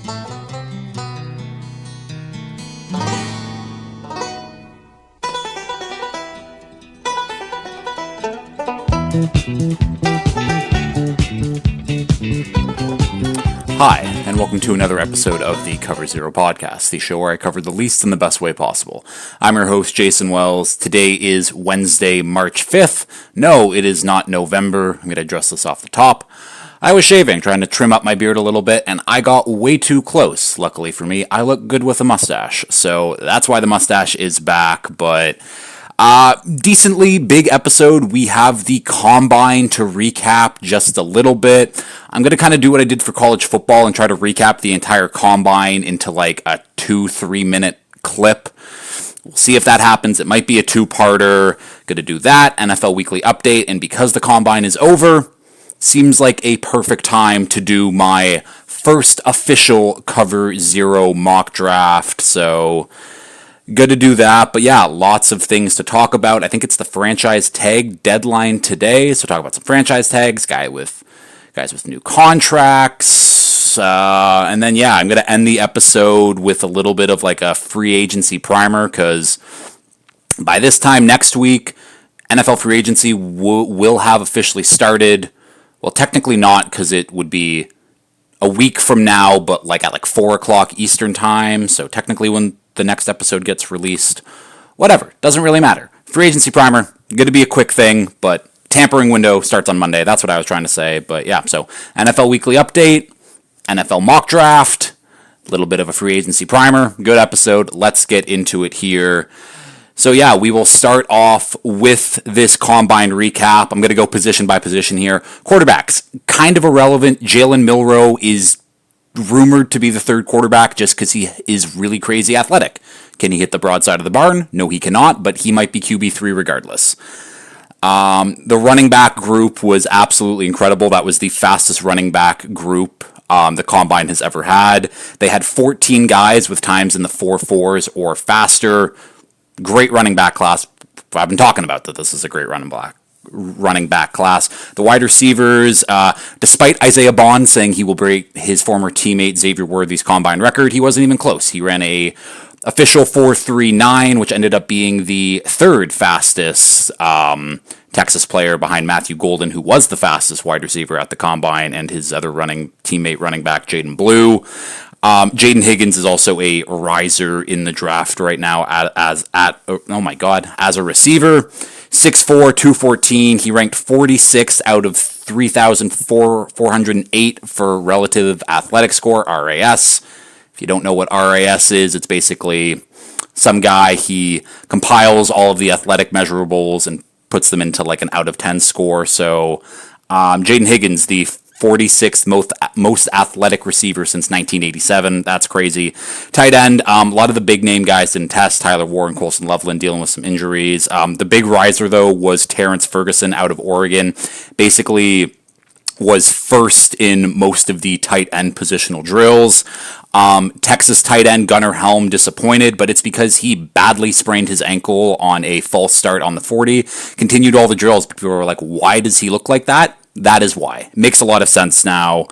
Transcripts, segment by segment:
Hi, and welcome to another episode of the Cover Zero podcast, the show where I cover the least in the best way possible. I'm your host, Jason Wells. Today is Wednesday, March 5th. No, it is not November. I'm going to address this off the top. I was shaving, trying to trim up my beard a little bit, and I got way too close. Luckily for me, I look good with a mustache, so that's why the mustache is back, but decently big episode. We have the Combine to recap just a little bit. I'm going to kind of do what I did for college football and try to recap the entire Combine into like a 2-3 minute clip. We'll see if that happens. It might be a two-parter. Going to do that, NFL Weekly Update, and because the Combine is over, seems like a perfect time to do my first official Cover Zero mock draft, so good to do that. But yeah, lots of things to talk about. I think it's the franchise tag deadline today, so talk about some franchise tags, guys with new contracts, and then yeah, I'm going to end the episode with a little bit of like a free agency primer, because by this time next week, NFL free agency will have officially started. Well, technically not, because it would be a week from now, but like at 4 o'clock Eastern time, so technically when the next episode gets released, whatever, doesn't really matter. Free agency primer, going to be a quick thing, but tampering window starts on Monday. That's what I was trying to say, but yeah, so NFL Weekly Update, NFL Mock Draft, a little bit of a free agency primer, good episode. Let's get into it here. So yeah, we will start off with this Combine recap. I'm going to go position by position here. Quarterbacks, kind of irrelevant. Jalen Milroe is rumored to be the third quarterback just because he is really crazy athletic. Can he hit the broadside of the barn? No, he cannot, but he might be QB3 regardless. The running back group was absolutely incredible. That was the fastest running back group the Combine has ever had. They had 14 guys with times in the 4.4s or faster. Great running back class. I've been talking about that. This is a great running back class. The wide receivers, despite Isaiah Bond saying he will break his former teammate Xavier Worthy's Combine record, he wasn't even close. He ran a official 4.39, which ended up being the third fastest Texas player behind Matthew Golden, who was the fastest wide receiver at the Combine, and his other running back, Jaden Blue. Jaden Higgins is also a riser in the draft right now as a receiver. 6'4", 214. He ranked 46th out of 3,408 for relative athletic score, RAS. If you don't know what RAS is, it's basically some guy, he compiles all of the athletic measurables and puts them into like an out of 10 score. So Jaden Higgins, the 46th most athletic receiver since 1987. That's crazy. Tight end, a lot of the big name guys didn't test. Tyler Warren, Colson Loveland dealing with some injuries. The big riser, though, was Terrence Ferguson out of Oregon. Basically was first in most of the tight end positional drills. Texas tight end Gunnar Helm disappointed, but it's because he badly sprained his ankle on a false start on the 40. Continued all the drills. People were like, why does he look like that? That is why. Makes a lot of sense now.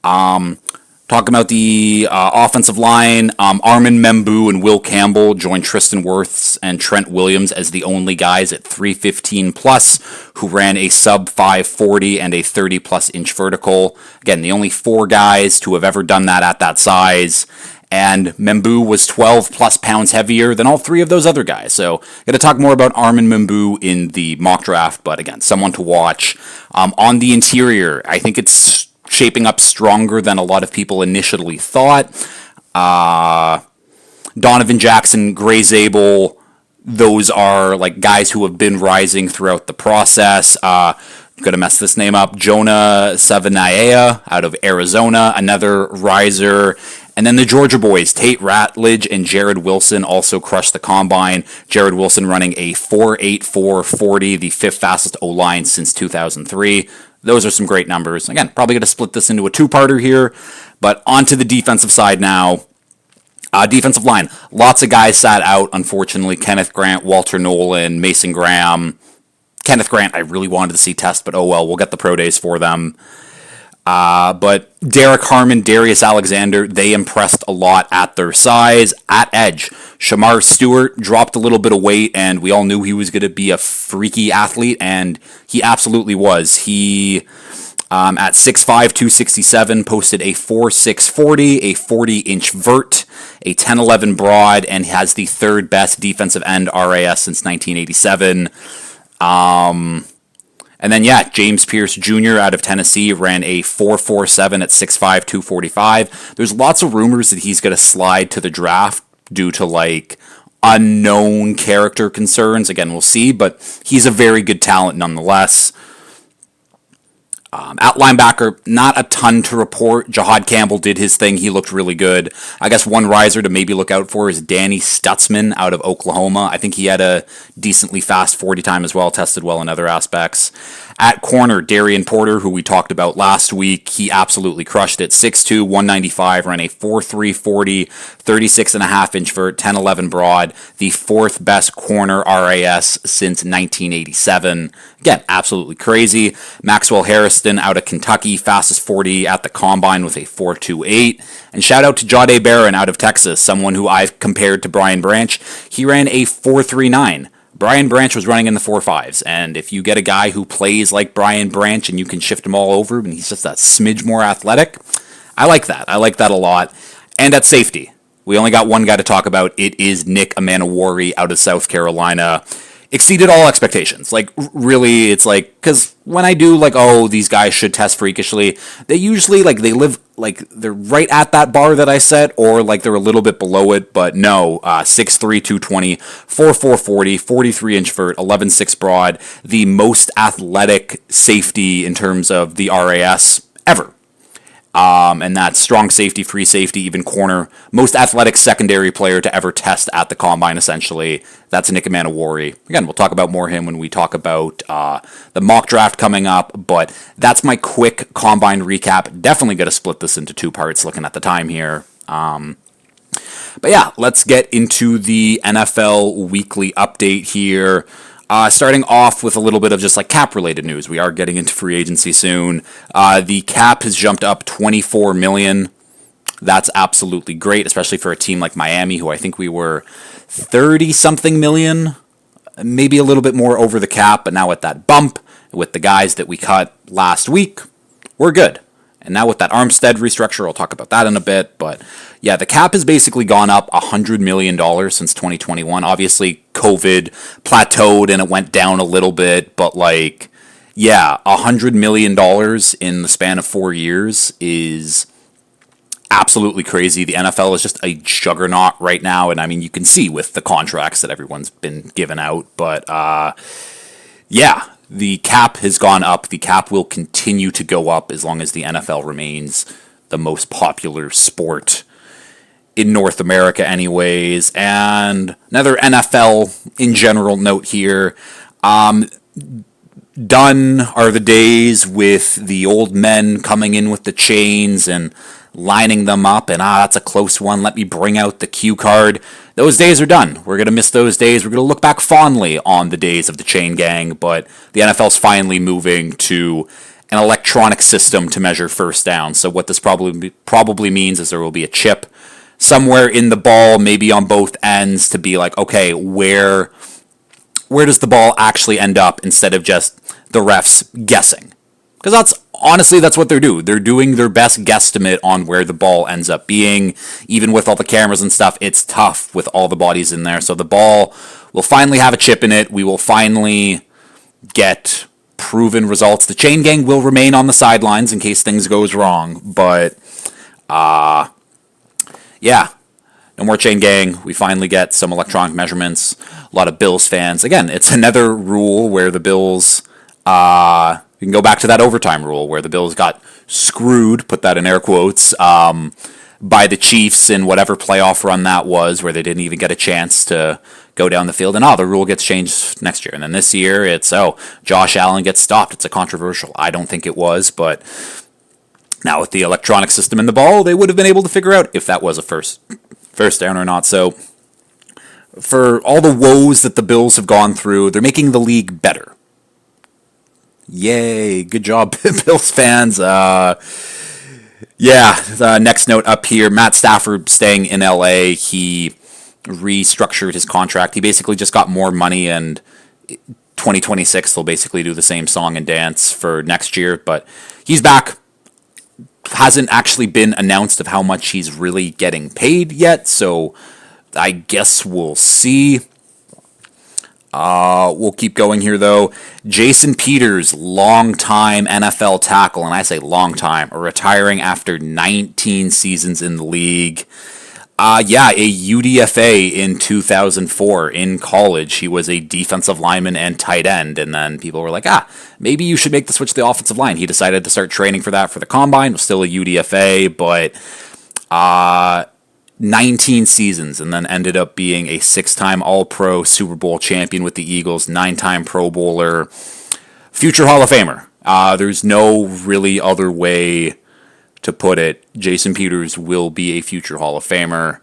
Talking about the offensive line, Armin Membu and Will Campbell joined Tristan Wirfs and Trent Williams as the only guys at 315 plus who ran a sub 540 and a 30 plus inch vertical. Again, the only 4 guys to have ever done that at that size. And Membu was 12 plus pounds heavier than all 3 of those other guys. So, going to talk more about Armin Membu in the mock draft, but again, someone to watch. On the interior, I think it's shaping up stronger than a lot of people initially thought. Donovan Jackson, Gray Zabel, those are like guys who have been rising throughout the process. I'm going to mess this name up. Jonah Savanaia out of Arizona, another riser. And then the Georgia boys, Tate Ratledge and Jared Wilson, also crushed the Combine. Jared Wilson running a 4.8440, the 5th fastest O-line since 2003. Those are some great numbers. Again, probably going to split this into a 2-parter here, but onto the defensive side now. Defensive line, lots of guys sat out, unfortunately. Kenneth Grant, Walter Nolan, Mason Graham. Kenneth Grant, I really wanted to see test, but oh well, we'll get the pro days for them. But Derek Harmon, Darius Alexander, they impressed a lot at their size. At edge, Shamar Stewart dropped a little bit of weight, and we all knew he was going to be a freaky athlete, and he absolutely was. He, at 6'5", 267, posted a 4.6 40, a 40-inch vert, a 10.11 broad, and has the third best defensive end RAS since 1987. And then, James Pierce Jr. out of Tennessee ran a 4.47 at 6'5", 245. There's lots of rumors that he's going to slide to the draft due to, unknown character concerns. Again, we'll see, but he's a very good talent nonetheless. At linebacker, not a ton to report. Jahad Campbell did his thing. He looked really good. I guess one riser to maybe look out for is Danny Stutzman out of Oklahoma. I think he had a decently fast 40 time as well, tested well in other aspects. At corner, Darian Porter, who we talked about last week, he absolutely crushed it. 6'2", 195, ran a 4.3 40, 36.5-inch vert, 10.11 broad, the fourth best corner RAS since 1987. Again, absolutely crazy. Maxwell Harrison out of Kentucky, fastest 40 at the combine with a 4.28. And shout out to Jahdae Barron out of Texas, someone who I've compared to Brian Branch. He ran a 4.39. Brian Branch was running in the 4.5s, and if you get a guy who plays like Brian Branch and you can shift him all over and he's just that smidge more athletic, I like that. I like that a lot. And at safety, we only got one guy to talk about. It is Nick Amanawari out of South Carolina. Exceeded all expectations. Really, it's because when I do, these guys should test freakishly, they usually, they live, they're right at that bar that I set, or, they're a little bit below it, but no, 6'3", 220, 4'4", 40, 43-inch vert, 11.6 broad, the most athletic safety in terms of the RAS ever. And that's strong safety, free safety, even corner. Most athletic secondary player to ever test at the combine, essentially. That's Nick Amanawari. Again, we'll talk about more of him when we talk about the mock draft coming up, but that's my quick combine recap. Definitely going to split this into two parts looking at the time here. But let's get into the NFL weekly update here. Starting off with a little bit of just cap-related news. We are getting into free agency soon. The cap has jumped up $24 million. That's absolutely great, especially for a team like Miami, who I think we were 30-something million, maybe a little bit more over the cap, but now with that bump, with the guys that we cut last week, we're good. And now with that Armstead restructure, I'll talk about that in a bit. But the cap has basically gone up $100 million since 2021. Obviously, COVID plateaued and it went down a little bit. But $100 million in the span of 4 years is absolutely crazy. The NFL is just a juggernaut right now. And I mean, you can see with the contracts that everyone's been given out. But the cap has gone up. The cap will continue to go up as long as the NFL remains the most popular sport in North America anyways. And another NFL in general note here. Done are the days with the old men coming in with the chains and lining them up and that's a close one, let me bring out the cue card. Those days are done. We're going to miss those days. We're going to look back fondly on the days of the chain gang, but the NFL's finally moving to an electronic system to measure first down. So what this probably means is there will be a chip somewhere in the ball, maybe on both ends, to be okay, where does the ball actually end up, instead of just the refs guessing. Because that's what they're doing. They're doing their best guesstimate on where the ball ends up being. Even with all the cameras and stuff, it's tough with all the bodies in there. So the ball will finally have a chip in it. We will finally get proven results. The chain gang will remain on the sidelines in case things goes wrong. But, no more chain gang. We finally get some electronic measurements. A lot of Bills fans. Again, it's another rule where the Bills... you can go back to that overtime rule where the Bills got screwed, put that in air quotes, by the Chiefs in whatever playoff run that was, where they didn't even get a chance to go down the field. And the rule gets changed next year. And then this year, it's, Josh Allen gets stopped. It's a controversial. I don't think it was, but now with the electronic system in the ball, they would have been able to figure out if that was a first down or not. So for all the woes that the Bills have gone through, they're making the league better. Yay! Good job, Bills fans. Next note up here: Matt Stafford staying in LA. He restructured his contract. He basically just got more money, and 2026 they'll basically do the same song and dance for next year. But he's back. Hasn't actually been announced of how much he's really getting paid yet, so I guess we'll see. We'll keep going here, though. Jason Peters, longtime NFL tackle, and I say long time, retiring after 19 seasons in the league. A UDFA in 2004 in college. He was a defensive lineman and tight end, and then people were like, maybe you should make the switch to the offensive line. He decided to start training for that for the combine. Was still a UDFA, but 19 seasons, and then ended up being a 6-time All-Pro, Super Bowl champion with the Eagles, 9-time Pro Bowler, future Hall of Famer. There's no really other way to put it. Jason Peters will be a future Hall of Famer.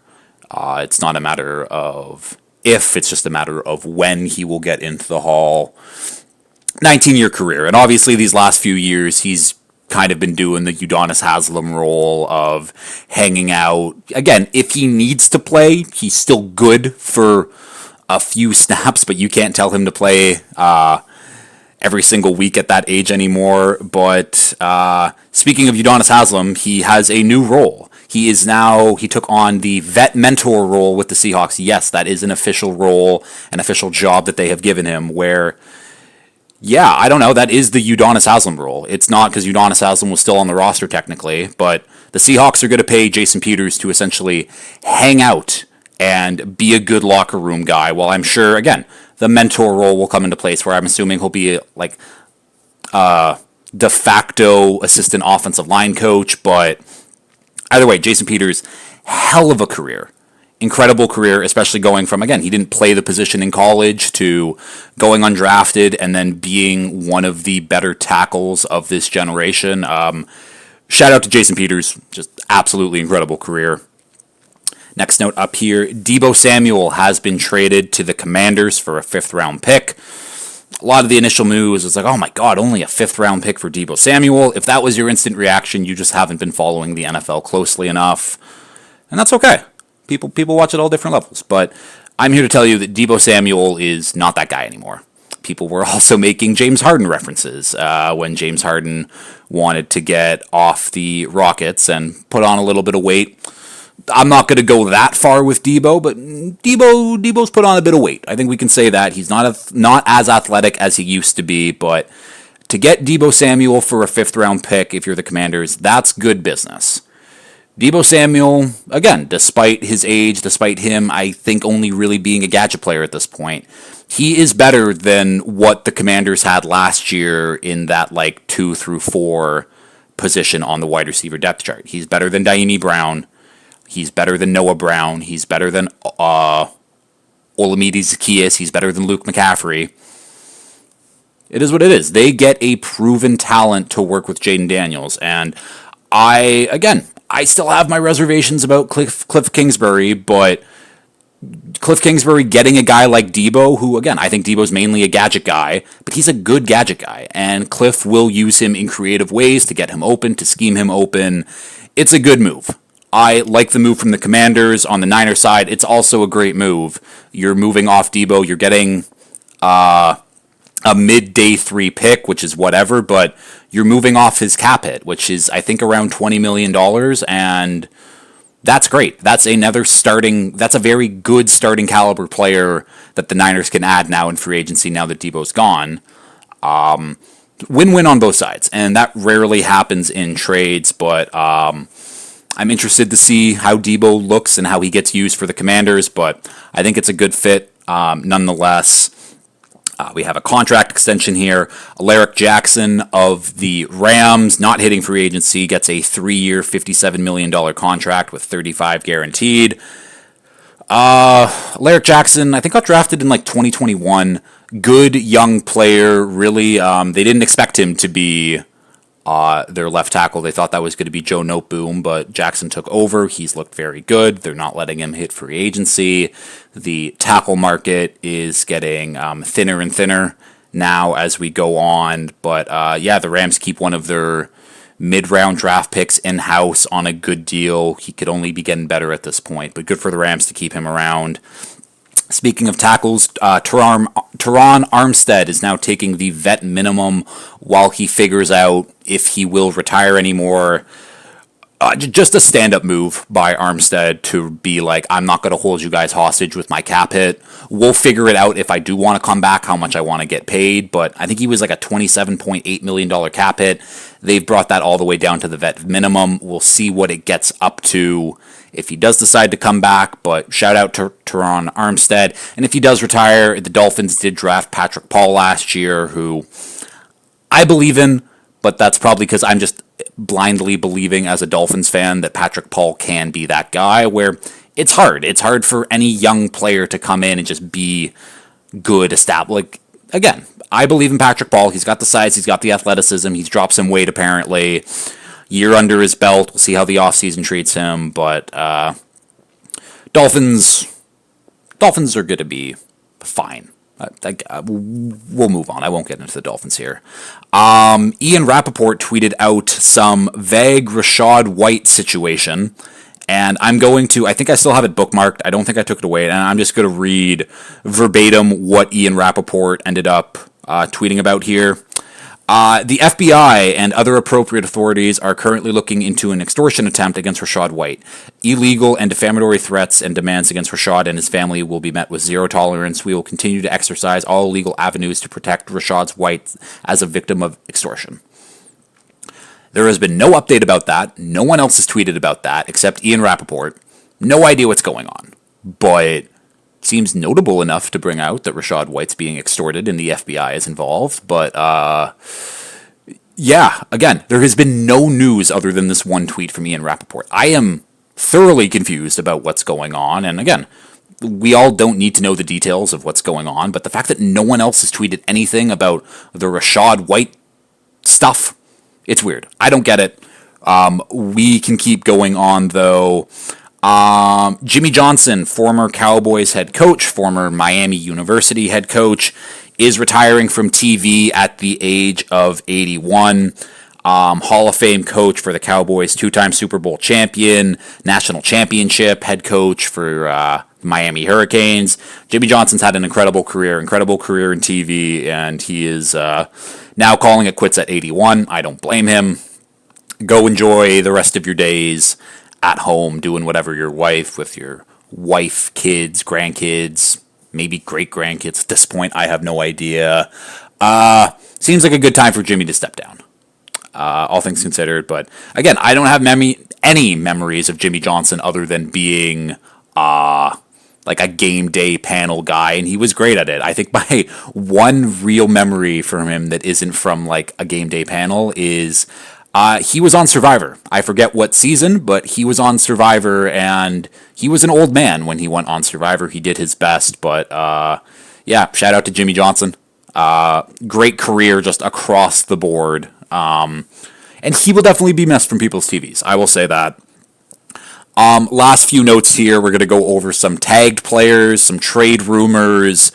It's not a matter of if, it's just a matter of when he will get into the Hall. 19-year career, and obviously these last few years he's kind of been doing the Udonis Haslem role of hanging out. Again, if he needs to play, he's still good for a few snaps, but you can't tell him to play every single week at that age anymore. But speaking of Udonis Haslem, he has a new role. He took on the vet mentor role with the Seahawks. Yes, that is an official role, an official job that they have given him where, I don't know, that is the Udonis Haslem role. It's not because Udonis Haslem was still on the roster technically, but the Seahawks are going to pay Jason Peters to essentially hang out and be a good locker room guy. Well, I'm sure, again, the mentor role will come into place where I'm assuming he'll be like de facto assistant offensive line coach. But either way, Jason Peters, hell of a career. Incredible career, especially going from, again, he didn't play the position in college to going undrafted and then being one of the better tackles of this generation. Shout out to Jason Peters, just absolutely incredible career. Next note up here, Deebo Samuel has been traded to the Commanders for a 5th-round pick. A lot of the initial news was like, oh my god, only a 5th-round pick for Deebo Samuel. If that was your instant reaction, you just haven't been following the NFL closely enough. And that's okay. People watch at all different levels. But I'm here to tell you that Deebo Samuel is not that guy anymore. People were also making James Harden references when James Harden wanted to get off the Rockets and put on a little bit of weight. I'm not going to go that far with Deebo, but Deebo's put on a bit of weight. I think we can say that. He's not as athletic as he used to be, but to get Deebo Samuel for a 5th-round pick, if you're the Commanders, that's good business. Deebo Samuel, again, despite his age, despite him, I think only really being a gadget player at this point, he is better than what the Commanders had last year in that 2 through 4 position on the wide receiver depth chart. He's better than Diami Brown. He's better than Noah Brown. He's better than Olamide Zaccheaus. He's better than Luke McCaffrey. It is what it is. They get a proven talent to work with Jaden Daniels. And I still have my reservations about Cliff Kingsbury, but Cliff Kingsbury getting a guy like Deebo, who, again, I think Deebo's mainly a gadget guy, but he's a good gadget guy. And Cliff will use him in creative ways to get him open, to scheme him open. It's a good move. I like the move from the Commanders. On the Niners side, it's also a great move. You're moving off Deebo. You're getting a mid-day 3 pick, which is whatever, but you're moving off his cap hit, which is, I think, around $20 million, and that's great. That's a very good starting caliber player that the Niners can add now in free agency now that Deebo's gone. Win-win on both sides, and that rarely happens in trades, but I'm interested to see how Deebo looks and how he gets used for the Commanders, but I think it's a good fit nonetheless. We have a contract extension here. Alaric Jackson of the Rams, not hitting free agency, gets a 3-year, $57 million contract with $35 guaranteed. Alaric Jackson, I think got drafted in 2021. Good young player, really. They didn't expect him to be their left tackle. They thought that was going to be Joe Noteboom, but Jackson took over. He's looked very good. They're not letting him hit free agency. The tackle market is getting thinner and thinner now as we go on. But yeah, the Rams keep one of their mid-round draft picks in-house on a good deal. He could only be getting better at this point, but good for the Rams to keep him around. Speaking of tackles, Teron Armstead is now taking the vet minimum while he figures out if he will retire anymore. Just a stand-up move by Armstead to be like, I'm not going to hold you guys hostage with my cap hit. We'll figure it out if I do want to come back, how much I want to get paid. But I think he was like a $27.8 million cap hit. They've brought that all the way down to the vet minimum. We'll see what it gets up to if he does decide to come back. But shout out to Teron Armstead. And if he does retire, the Dolphins did draft Patrick Paul last year, who I believe in, but that's probably because I'm just blindly believing as a Dolphins fan that Patrick Paul can be that guy, where it's hard. It's hard for any young player to come in and just be good, established. Like, again, I believe in Patrick Paul. He's got the size. He's got the athleticism. He's dropped some weight, apparently. Year under his belt. We'll see how the offseason treats him. But Dolphins are going to be fine. We'll move on. I won't get into the Dolphins here. Ian Rappaport tweeted out some vague Rachaad White situation, and I'm going to, I think I still have it bookmarked. I don't think I took it away, and I'm just going to read verbatim what Ian Rappaport ended up tweeting about here. The FBI and other appropriate authorities are currently looking into an extortion attempt against Rachaad White. Illegal and defamatory threats and demands against Rachaad and his family will be met with zero tolerance. We will continue to exercise all legal avenues to protect Rachaad White as a victim of extortion. There has been no update about that. No one else has tweeted about that except Ian Rappaport. No idea what's going on. But seems notable enough to bring out that Rachaad White's being extorted and the FBI is involved. But, yeah, again, there has been no news other than this one tweet from Ian Rappaport. I am thoroughly confused about what's going on. And again, we all don't need to know the details of what's going on. But the fact that no one else has tweeted anything about the Rachaad White stuff, it's weird. I don't get it. We can keep going on, though. Jimmy Johnson, former Cowboys head coach, former Miami University head coach, is retiring from TV at the age of 81. Hall of Fame coach for the Cowboys, two-time Super Bowl champion, national championship head coach for Miami Hurricanes. Jimmy Johnson's had an incredible career in TV, and he is now calling it quits at 81. I don't blame him. Go enjoy the rest of your days at home doing whatever with your wife, kids, grandkids, maybe great-grandkids. At this point, I have no idea. Seems like a good time for Jimmy to step down, all things considered. But again, I don't have any memories of Jimmy Johnson other than being like a game day panel guy, and he was great at it. I think my one real memory from him that isn't from like a game day panel is he was on Survivor. I forget what season, but he was on Survivor, and he was an old man when he went on Survivor. He did his best, but yeah, shout out to Jimmy Johnson. Great career just across the board. And he will definitely be missed from people's TVs. I will say that. Last few notes here. We're going to go over some tagged players, some trade rumors,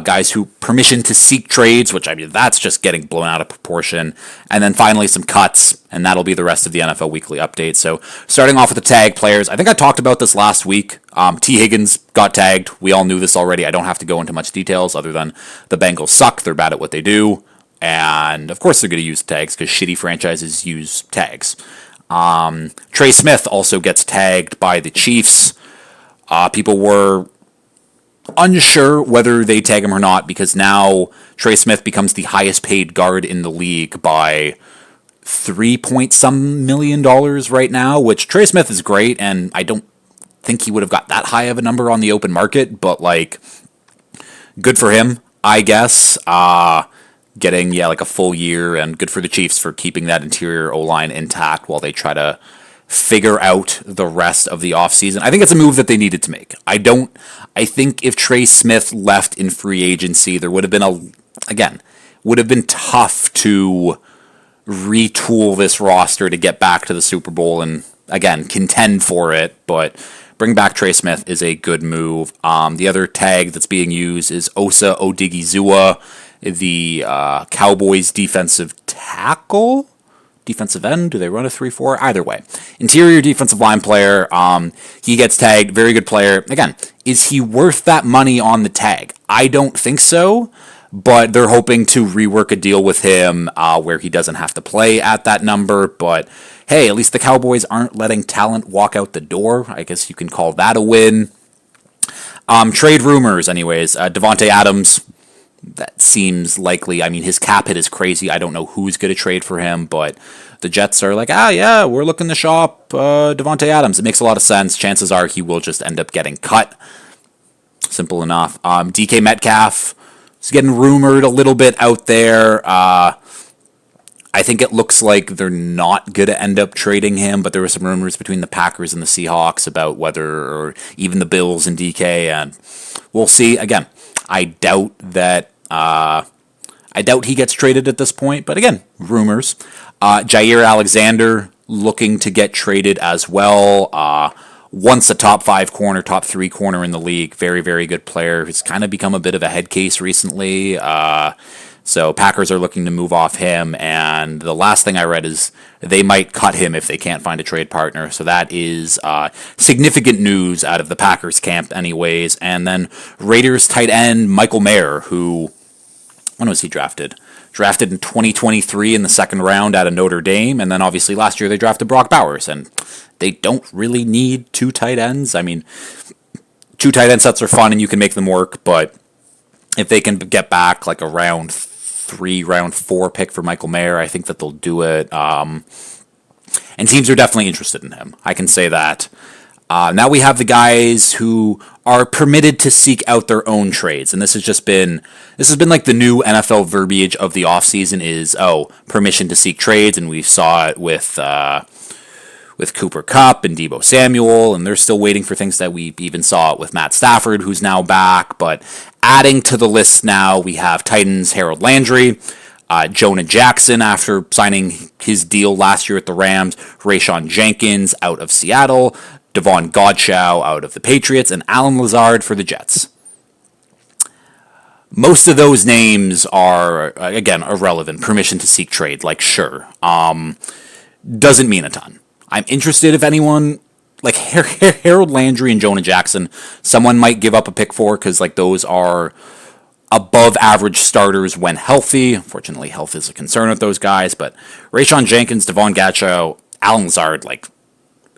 guys who permission to seek trades, which, I mean, that's just getting blown out of proportion. And then finally some cuts, and that'll be the rest of the NFL Weekly Update. So starting off with the tag players, I think I talked about this last week. T. Higgins got tagged. We all knew this already. I don't have to go into much details other than the Bengals suck. They're bad at what they do. And, of course, they're going to use tags because shitty franchises use tags. Trey Smith also gets tagged by the Chiefs. People were unsure whether they tag him or not because now Trey Smith becomes the highest paid guard in the league by $3 million right now, which Trey Smith is great, and I don't think he would have got that high of a number on the open market, but like, good for him, I guess. Getting like a full year, and good for the Chiefs for keeping that interior O-line intact while they try to figure out the rest of the offseason. I think it's a move that they needed to make. I think if Trey Smith left in free agency, there would have been would have been tough to retool this roster to get back to the Super Bowl and, again, contend for it, but bring back Trey Smith is a good move. The other tag that's being used is Osa Odigizua. the Cowboys defensive tackle, defensive end. Do they run a 3-4? Either way, interior defensive line player. He gets tagged. Very good player. Again, is he worth that money on the tag? I don't think so. But they're hoping to rework a deal with him where he doesn't have to play at that number. But hey, at least the Cowboys aren't letting talent walk out the door. I guess you can call that a win. Trade rumors, anyways. Devontae Adams, that seems likely. I mean, his cap hit is crazy. I don't know who's going to trade for him, but the Jets are like, yeah, we're looking to shop Devontae Adams. It makes a lot of sense. Chances are he will just end up getting cut. Simple enough. DK Metcalf is getting rumored a little bit out there. I think it looks like they're not going to end up trading him, but there were some rumors between the Packers and the Seahawks about whether, or even the Bills and DK, and we'll see. Again, I doubt that. I doubt he gets traded at this point, but again, rumors. Jair Alexander looking to get traded as well. Once a top 5 corner, top 3 corner in the league. Very, very good player. Who's kind of become a bit of a head case recently. So Packers are looking to move off him, and the last thing I read is they might cut him if they can't find a trade partner. So that is significant news out of the Packers camp anyways. And then Raiders tight end Michael Mayer, who, when was he drafted? Drafted in 2023 in the second round out of Notre Dame, and then obviously last year they drafted Brock Bowers, and they don't really need 2 tight ends. I mean, 2 tight end sets are fun and you can make them work, but if they can get back like a round 3, round 4 pick for Michael Mayer, I think that they'll do it. And teams are definitely interested in him. I can say that. Now we have the guys who are permitted to seek out their own trades, and this has been like the new NFL verbiage of the offseason is permission to seek trades, and we saw it with Cooper Kupp and Deebo Samuel, and they're still waiting for things that we even saw it with Matt Stafford, who's now back. But adding to the list now, we have Titans Harold Landry, Jonah Jackson after signing his deal last year at the Rams, Rayshon Jenkins out of Seattle, Devon Godchaux out of the Patriots, and Alan Lazard for the Jets. Most of those names are, again, irrelevant. Permission to seek trade, like, sure. Doesn't mean a ton. I'm interested if anyone, like Harold Landry and Jonah Jackson, someone might give up a pick for, because like those are above average starters when healthy. Unfortunately, health is a concern with those guys, but Rayshon Jenkins, Devon Godchaux, Alan Lazard, like,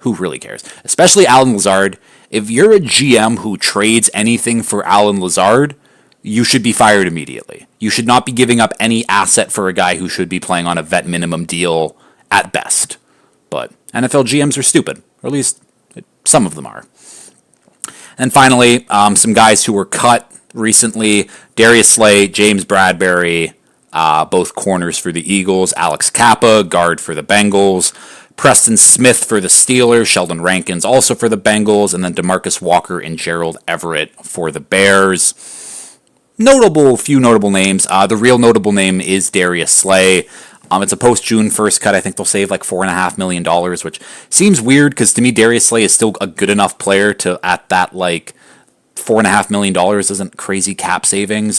who really cares? Especially Alan Lazard. If you're a GM who trades anything for Alan Lazard, you should be fired immediately. You should not be giving up any asset for a guy who should be playing on a vet minimum deal at best. But NFL GMs are stupid, or at least some of them are. And finally, some guys who were cut recently: Darius Slay, James Bradbury, both corners for the Eagles, Alex Kappa, guard for the Bengals, Preston Smith for the Steelers, Sheldon Rankins also for the Bengals, and then DeMarcus Walker and Gerald Everett for the Bears. Few notable names. The real notable name is Darius Slay. It's a post-June 1st cut. I think they'll save like $4.5 million, which seems weird because to me, Darius Slay is still a good enough player to, at that like $4.5 million isn't crazy cap savings.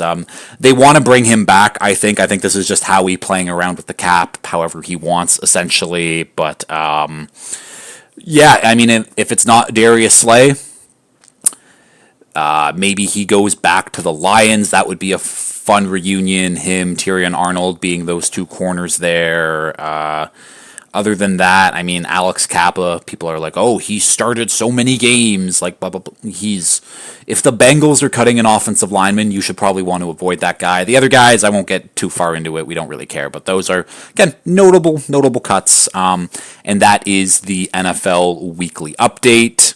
They want to bring him back, I think. I think this is just Howie playing around with the cap however he wants, essentially. But yeah, I mean, if it's not Darius Slay, maybe he goes back to the Lions. That would be a fun reunion, him, Tyrion Arnold being those 2 corners there. Other than that, I mean, Alex Kappa, people are like, oh, he started so many games, like, blah, blah, blah. If the Bengals are cutting an offensive lineman, you should probably want to avoid that guy. The other guys, I won't get too far into it. We don't really care, but those are, again, notable cuts. And that is the NFL Weekly Update.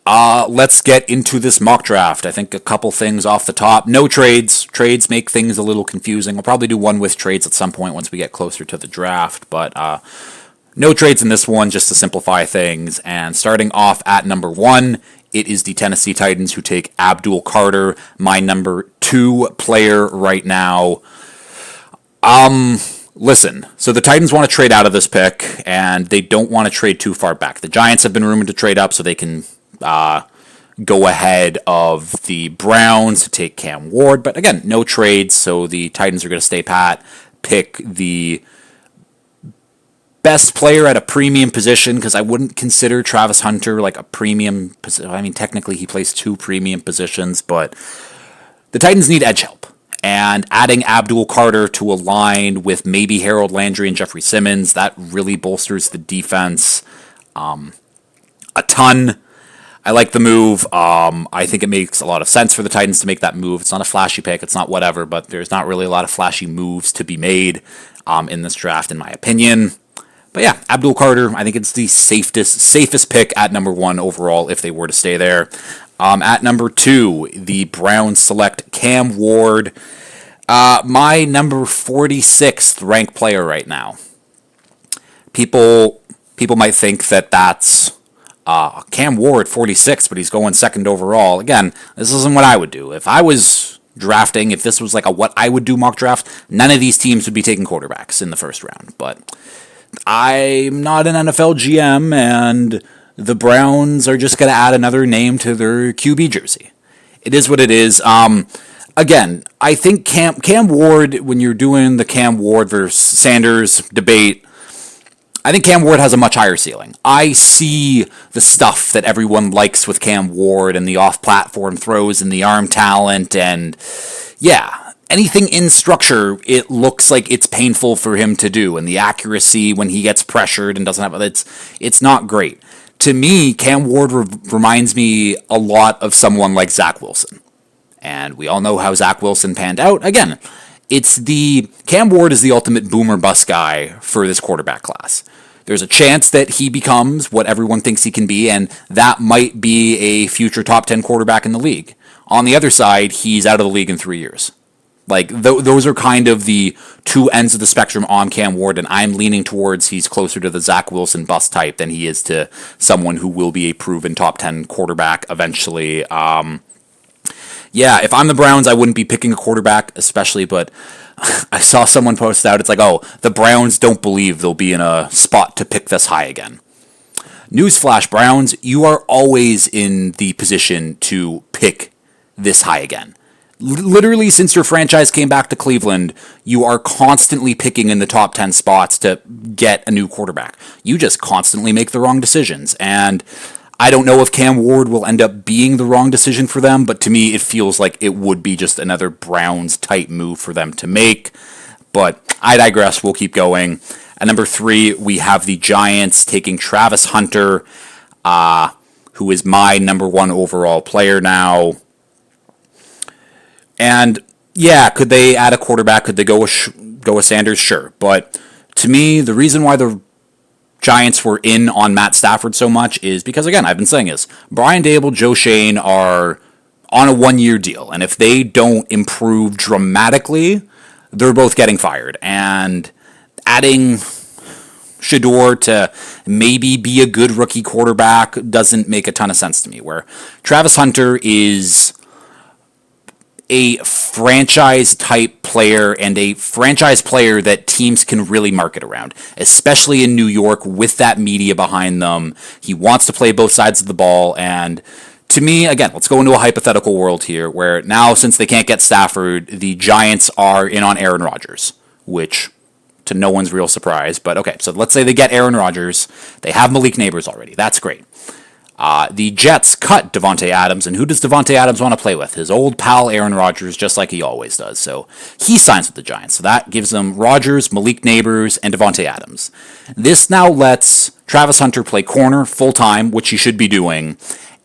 Let's get into this mock draft. I think a couple things off the top. No trades. Trades make things a little confusing. We'll probably do one with trades at some point once we get closer to the draft, but no trades in this one, just to simplify things. And starting off at number 1, it is the Tennessee Titans who take Abdul Carter, my number 2 player right now. Listen, so the Titans want to trade out of this pick, and they don't want to trade too far back. The Giants have been rumored to trade up so they can go ahead of the Browns to take Cam Ward. But again, no trades, so the Titans are going to stay pat, pick the best player at a premium position, because I wouldn't consider Travis Hunter like a premium position. I mean, technically he plays 2 premium positions, but the Titans need edge help. And adding Abdul Carter to a line with maybe Harold Landry and Jeffrey Simmons, that really bolsters the defense a ton. I like the move. I think it makes a lot of sense for the Titans to make that move. It's not a flashy pick. It's not whatever, but there's not really a lot of flashy moves to be made in this draft, in my opinion. But yeah, Abdul Carter, I think it's the safest pick at number 1 overall if they were to stay there. At number 2, the Browns select Cam Ward, my number 46th ranked player right now. People might think that that's Cam Ward 46, but he's going second overall. Again, this isn't what I would do. If I was drafting, if this was like a what I would do mock draft, none of these teams would be taking quarterbacks in the first round. But I'm not an NFL GM, and the Browns are just going to add another name to their QB jersey. It is what it is. Again, I think Cam Ward, when you're doing the Cam Ward versus Sanders debate, I think Cam Ward has a much higher ceiling. I see the stuff that everyone likes with Cam Ward and the off-platform throws and the arm talent, and yeah, anything in structure, it looks like it's painful for him to do, and the accuracy when he gets pressured and doesn't have it's not great. To me, Cam Ward reminds me a lot of someone like Zach Wilson. And we all know how Zach Wilson panned out. Again, Cam Ward is the ultimate boomer bust guy for this quarterback class. There's a chance that he becomes what everyone thinks he can be, and that might be a future top 10 quarterback in the league. On the other side, he's out of the league in 3 years. Like, those are kind of the two ends of the spectrum on Cam Ward, and I'm leaning towards he's closer to the Zach Wilson bust type than he is to someone who will be a proven top 10 quarterback eventually. Yeah, if I'm the Browns, I wouldn't be picking a quarterback, especially, but I saw someone post out, it's like, oh, the Browns don't believe they'll be in a spot to pick this high again. Newsflash, Browns, you are always in the position to pick this high again. Literally, since your franchise came back to Cleveland, you are constantly picking in the top 10 spots to get a new quarterback. You just constantly make the wrong decisions, and I don't know if Cam Ward will end up being the wrong decision for them, but to me, it feels like it would be just another Browns-type move for them to make. But I digress. We'll keep going. At number 3, we have the Giants taking Travis Hunter, who is my number 1 overall player now. And yeah, could they add a quarterback? Could they go with Sanders? Sure. But to me, the reason why the Giants were in on Matt Stafford so much is because, again, I've been saying this, Brian Daboll, Joe Schoen are on a 1-year deal. And if they don't improve dramatically, they're both getting fired. And adding Shador to maybe be a good rookie quarterback doesn't make a ton of sense to me, where Travis Hunter is a franchise-type player and a franchise player that teams can really market around, especially in New York with that media behind them. He wants to play both sides of the ball, and to me, again, let's go into a hypothetical world here where now, since they can't get Stafford, the Giants are in on Aaron Rodgers, which to no one's real surprise, but okay, so let's say they get Aaron Rodgers. They have Malik Neighbors already. That's great. The Jets cut Davante Adams, and who does Davante Adams want to play with? His old pal Aaron Rodgers, just like he always does. So he signs with the Giants. So that gives them Rodgers, Malik Neighbors, and Davante Adams. This now lets Travis Hunter play corner full-time, which he should be doing,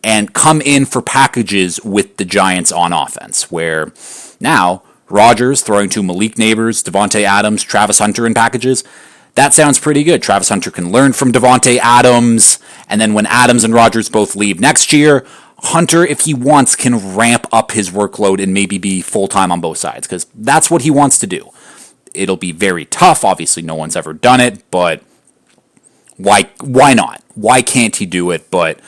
and come in for packages with the Giants on offense, where now Rodgers throwing to Malik Neighbors, Davante Adams, Travis Hunter in packages. That sounds pretty good. Travis Hunter can learn from Davante Adams, and then when Adams and Rodgers both leave next year, Hunter, if he wants, can ramp up his workload and maybe be full-time on both sides, because that's what he wants to do. It'll be very tough. Obviously, no one's ever done it, but why not? Why can't he do it? But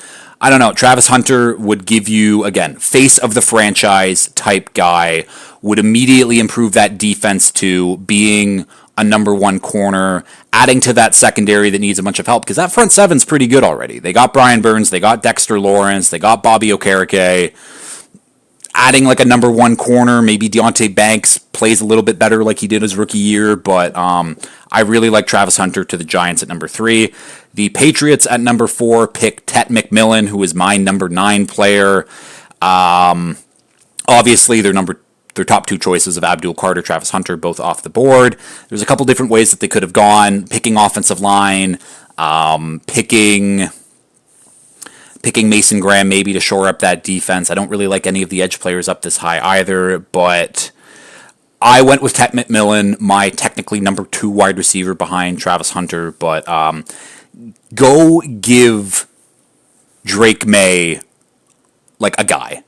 I don't know. Travis Hunter would give you, again, face of the franchise type guy, would immediately improve that defense to being a number one corner, adding to that secondary that needs a bunch of help, because that front seven's pretty good already. They got Brian Burns, they got Dexter Lawrence, they got Bobby Okereke. Adding like a number one corner, maybe Deonte Banks plays a little bit better like he did his rookie year, but I really like Travis Hunter to the Giants at number 3. The Patriots at number 4 pick Tet McMillan, who is my number 9 player. Obviously, their top 2 choices of Abdul Carter, Travis Hunter, both off the board. There's a couple different ways that they could have gone. Picking offensive line, picking Mason Graham maybe to shore up that defense. I don't really like any of the edge players up this high either, but I went with Tet McMillan, my technically number 2 wide receiver behind Travis Hunter, but go give Drake May like a guy.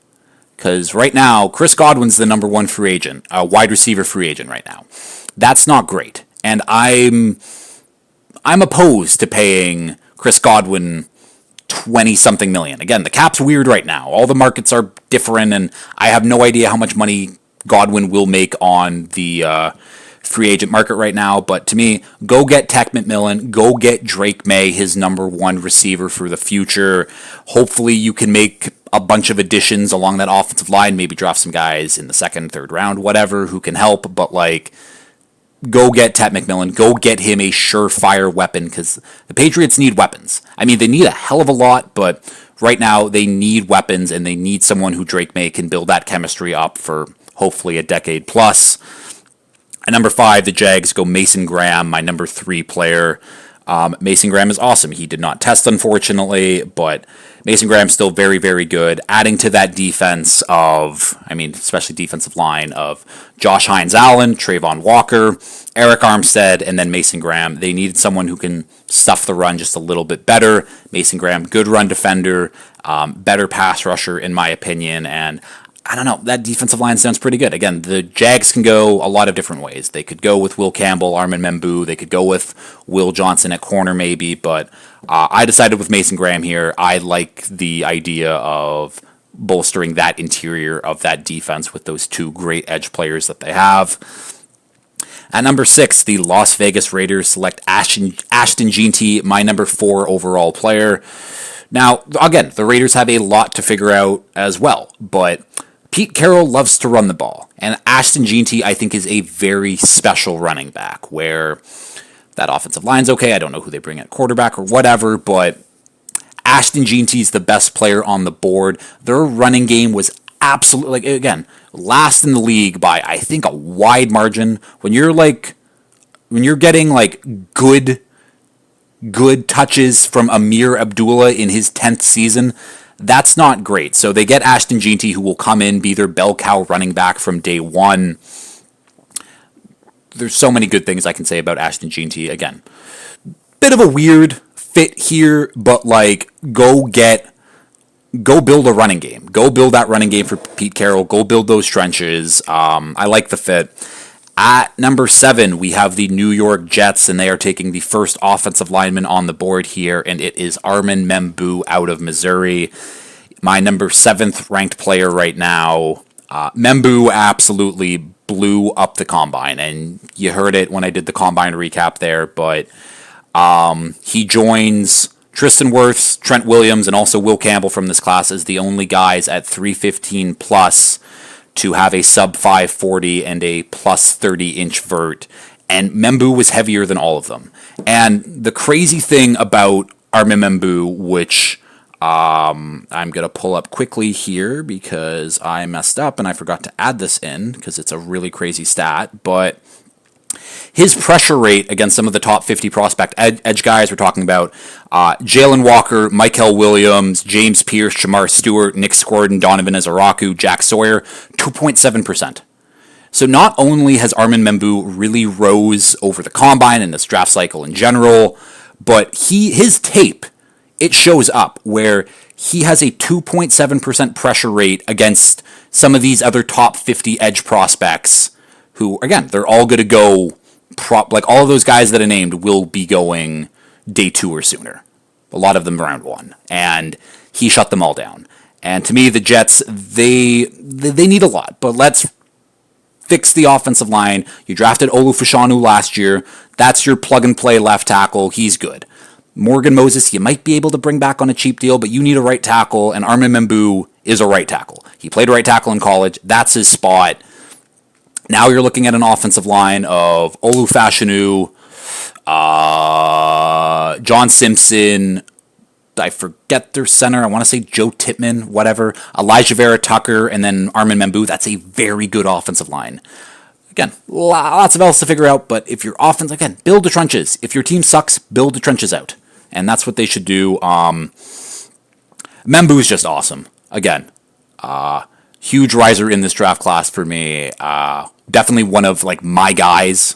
Because right now, Chris Godwin's the number 1 free agent, wide receiver free agent right now. That's not great. And I'm opposed to paying Chris Godwin 20-something million. Again, the cap's weird right now. All the markets are different, and I have no idea how much money Godwin will make on the free agent market right now. But to me, go get Tet McMillan. Go get Drake May, his number 1 receiver for the future. Hopefully you can make a bunch of additions along that offensive line. Maybe draft some guys in the 2nd, 3rd round, whatever, who can help. But go get Tet McMillan. Go get him a surefire weapon, because the Patriots need weapons. I mean, they need a hell of a lot, but right now they need weapons, and they need someone who Drake May can build that chemistry up for hopefully a decade plus. At number 5, the Jags go Mason Graham, my number 3 player. Mason Graham is awesome. He did not test, unfortunately, but Mason Graham's still very, very good. Adding to that defense especially defensive line of Josh Hines-Allen, Trayvon Walker, Eric Armstead, and then Mason Graham. They needed someone who can stuff the run just a little bit better. Mason Graham, good run defender, better pass rusher, in my opinion, and I don't know, that defensive line sounds pretty good. Again, the Jags can go a lot of different ways. They could go with Will Campbell, Armin Membu. They could go with Will Johnson at corner maybe, but I decided with Mason Graham here. I like the idea of bolstering that interior of that defense with those 2 great edge players that they have. At number 6, the Las Vegas Raiders select Ashton Jeanty, my number 4 overall player. Now, again, the Raiders have a lot to figure out as well, but Pete Carroll loves to run the ball, and Ashton Jeanty, I think, is a very special running back, where that offensive line's okay. I don't know who they bring at quarterback or whatever, but Ashton Jeanty's the best player on the board. Their running game was absolutely, again, last in the league by, I think, a wide margin. When you're getting good touches from Amir Abdullah in his 10th season, that's not great. So they get Ashton Jeanty, who will come in, be their bell cow running back from day 1. There's so many good things I can say about Ashton Jeanty. Again, bit of a weird fit here, but go build a running game. Go build that running game for Pete Carroll. Go build those trenches. I like the fit. At number 7, we have the New York Jets, and they are taking the first offensive lineman on the board here, and it is Armin Membu out of Missouri. My number 7th ranked player right now. Membu absolutely blew up the combine, and you heard it when I did the combine recap there, but he joins Tristan Wirfs, Trent Williams, and also Will Campbell from this class as the only guys at 315 plus to have a sub 540 and a plus 30-inch vert, and Membu was heavier than all of them. And the crazy thing about Armin Membu, which I'm going to pull up quickly here because I messed up and I forgot to add this in because it's a really crazy stat, but his pressure rate against some of the top 50 prospect edge guys, we're talking about Jalen Walker, Michael Williams, James Pierce, Shamar Stewart, Nick Squirtin, Donovan Ezaraku, Jack Sawyer, 2.7%. So not only has Armin Membu really rose over the combine and this draft cycle in general, but his tape, it shows up where he has a 2.7% pressure rate against some of these other top 50 edge prospects who, again, they're all going to go, all of those guys that I named will be going day 2 or sooner. A lot of them round 1. And he shut them all down. And to me, the Jets, they need a lot. But let's fix the offensive line. You drafted Olufashanu last year. That's your plug-and-play left tackle. He's good. Morgan Moses, you might be able to bring back on a cheap deal, but you need a right tackle, and Armin Membu is a right tackle. He played right tackle in college. That's his spot. Now you're looking at an offensive line of Olufashanu, John Simpson, I forget their center. I want to say Joe Tippmann, whatever. Elijah Vera Tucker, and then Armin Membu. That's a very good offensive line. Again, lots of else to figure out, but if your offense, again, build the trenches. If your team sucks, build the trenches out. And that's what they should do. Membu's just awesome. Again, huge riser in this draft class for me. Definitely one of like my guys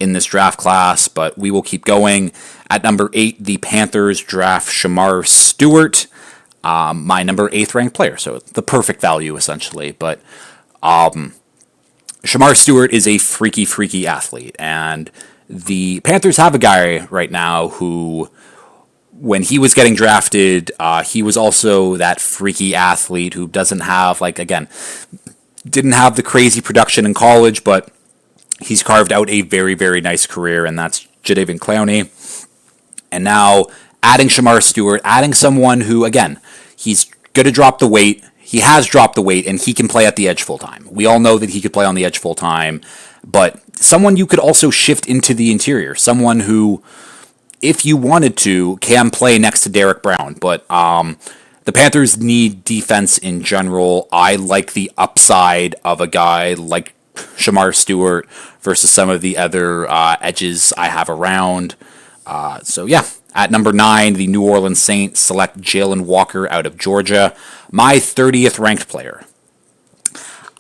in this draft class, but we will keep going. At number 8, the Panthers draft Shamar Stewart, my number 8th ranked player. So the perfect value, essentially. But Shamar Stewart is a freaky, freaky athlete. And the Panthers have a guy right now who, when he was getting drafted, he was also that freaky athlete who doesn't have, like, again, didn't have the crazy production in college, but he's carved out a very, very nice career, and that's Jadeveon Clowney. And now adding Shamar Stewart, adding someone who, again, he's going to drop the weight. He has dropped the weight, and he can play at the edge full-time. We all know that he could play on the edge full-time, but someone you could also shift into the interior. Someone who, if you wanted to, can play next to Derek Brown. But the Panthers need defense in general. I like the upside of a guy like Shamar Stewart versus some of the other edges I have around. So yeah, at number 9, the New Orleans Saints select Jalen Walker out of Georgia, my 30th ranked player.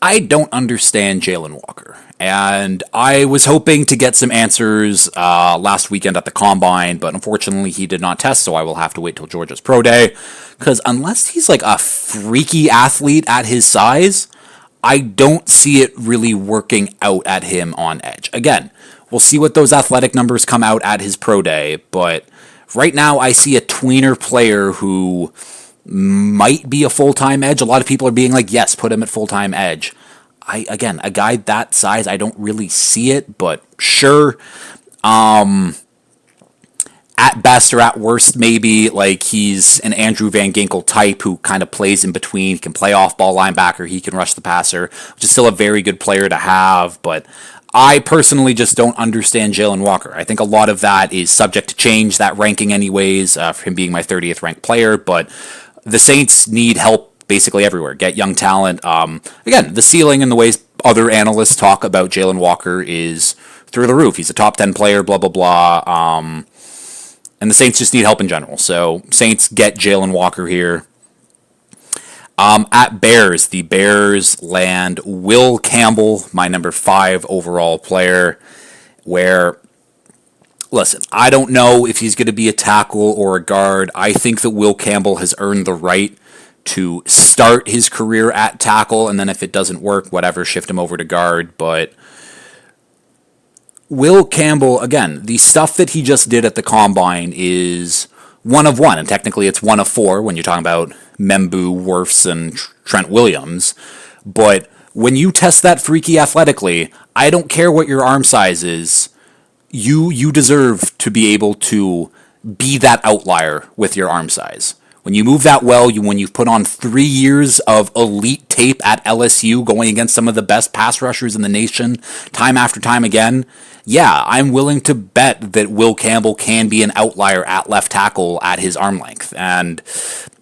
I don't understand Jalen Walker, and I was hoping to get some answers last weekend at the Combine, but unfortunately he did not test, so I will have to wait till Georgia's Pro Day, because unless he's like a freaky athlete at his size, I don't see it really working out at him on edge. Again, we'll see what those athletic numbers come out at his pro day, but right now I see a tweener player who might be a full-time edge. A lot of people are being like, yes, put him at full-time edge. Again, a guy that size, I don't really see it, but sure. At best or at worst, maybe like he's an Andrew Van Ginkel type who kind of plays in between. He can play off-ball linebacker. He can rush the passer, which is still a very good player to have. But I personally just don't understand Jalen Walker. I think a lot of that is subject to change, that ranking anyways, for him being my 30th ranked player. But the Saints need help basically everywhere. Get young talent. Again, the ceiling and the ways other analysts talk about Jalen Walker is through the roof. He's a top 10 player, blah, blah, blah. And the Saints just need help in general. So Saints get Jalen Walker here. At Bears, the Bears land Will Campbell, my number 5 overall player, where, listen, I don't know if he's going to be a tackle or a guard. I think that Will Campbell has earned the right to start his career at tackle, and then if it doesn't work, whatever, shift him over to guard. But Will Campbell, again, the stuff that he just did at the Combine is 1 of 1, and technically it's 1 of 4 when you're talking about Membu, Wirfs, and Trent Williams. But when you test that freaky athletically, I don't care what your arm size is, you deserve to be able to be that outlier with your arm size. When you move that well, when you've put on 3 years of elite tape at LSU going against some of the best pass rushers in the nation time after time again, yeah, I'm willing to bet that Will Campbell can be an outlier at left tackle at his arm length. And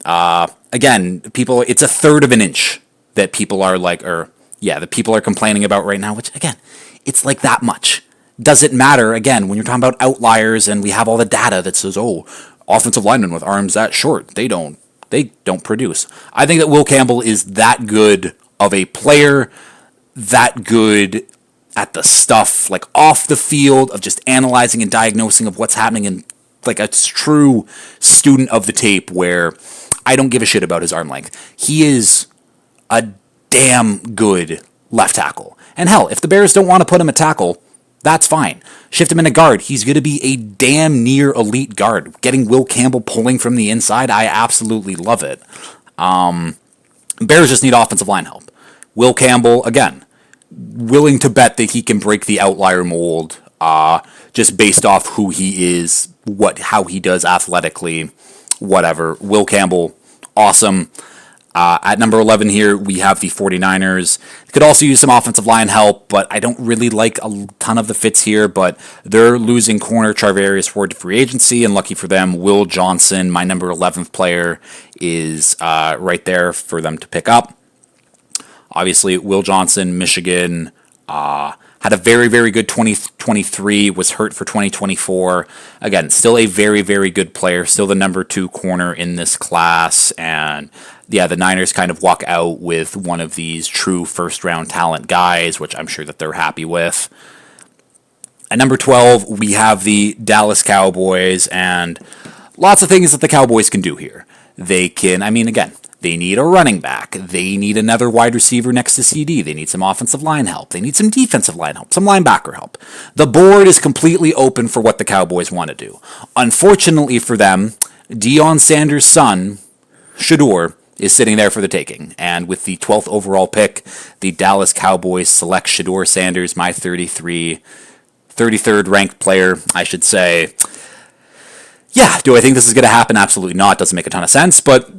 again, it's a third of an inch that people are like, that people are complaining about right now, which again, it's like that much. Does it matter, again, when you're talking about outliers and we have all the data that says, offensive linemen with arms that short, they don't produce. I think that Will Campbell is that good of a player, that good at the stuff, like off the field, of just analyzing and diagnosing of what's happening, in like a true student of the tape where I don't give a shit about his arm length. He is a damn good left tackle. And hell, if the Bears don't want to put him at tackle, that's fine. Shift him in a guard. He's going to be a damn near elite guard. Getting Will Campbell pulling from the inside, I absolutely love it. Bears just need offensive line help. Will Campbell, again, willing to bet that he can break the outlier mold, just based off who he is, how he does athletically, whatever. Will Campbell, awesome. At number 11 here, we have the 49ers. Could also use some offensive line help, but I don't really like a ton of the fits here. But they're losing corner Charvarius Ward to free agency, and lucky for them, Will Johnson, my number 11th player, is right there for them to pick up. Obviously, Will Johnson, Michigan, had a very, very good 2023, was hurt for 2024. Again, still a very, very good player, still the number 2 corner in this class. And yeah, the Niners kind of walk out with one of these true first-round talent guys, which I'm sure that they're happy with. At number 12, we have the Dallas Cowboys, and lots of things that the Cowboys can do here. They can, again, they need a running back. They need another wide receiver next to CD. They need some offensive line help. They need some defensive line help, some linebacker help. The board is completely open for what the Cowboys want to do. Unfortunately for them, Deion Sanders' son, Shedeur, is sitting there for the taking. And with the 12th overall pick, the Dallas Cowboys select Shedeur Sanders, my 33rd ranked player, I should say. Yeah, do I think this is going to happen? Absolutely not. Doesn't make a ton of sense. But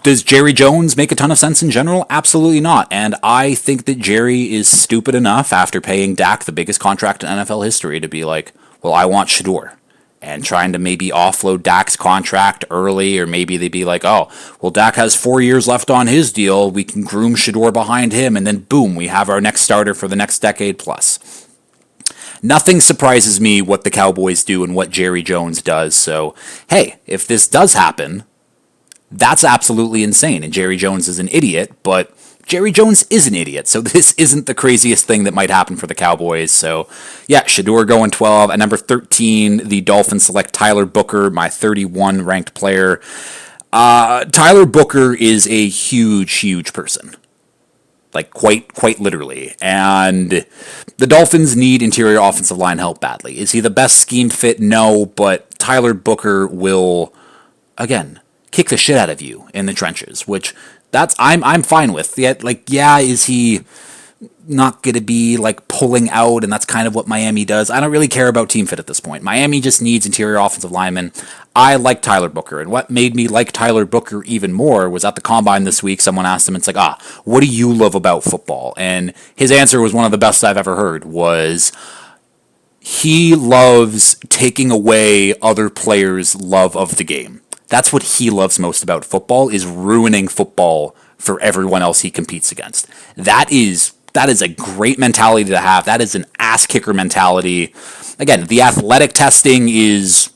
does Jerry Jones make a ton of sense in general? Absolutely not. And I think that Jerry is stupid enough after paying Dak the biggest contract in NFL history to be like, well, I want Shedeur. And trying to maybe offload Dak's contract early, or maybe they'd be like, oh, well, Dak has 4 years left on his deal. We can groom Shedeur behind him, and then boom, we have our next starter for the next decade plus. Nothing surprises me what the Cowboys do and what Jerry Jones does. So, hey, if this does happen, that's absolutely insane. And Jerry Jones is an idiot, but Jerry Jones is an idiot. So this isn't the craziest thing that might happen for the Cowboys. So, yeah, Shedeur going 12. At number 13, the Dolphins select Tyler Booker, my 31 ranked player. Tyler Booker is a huge, huge person. Like, quite literally. And the Dolphins need interior offensive line help badly. Is he the best scheme fit? No, but Tyler Booker will, again, kick the shit out of you in the trenches, which I'm fine with. Yet, is he not going to be pulling out, and that's kind of what Miami does. I don't really care about team fit at this point. Miami just needs interior offensive linemen. I like Tyler Booker, and what made me like Tyler Booker even more was at the Combine this week, someone asked him, what do you love about football? And his answer was one of the best I've ever heard, was he loves taking away other players' love of the game. That's what he loves most about football, is ruining football for everyone else he competes against. That is a great mentality to have. That is an ass kicker mentality. Again, the athletic testing is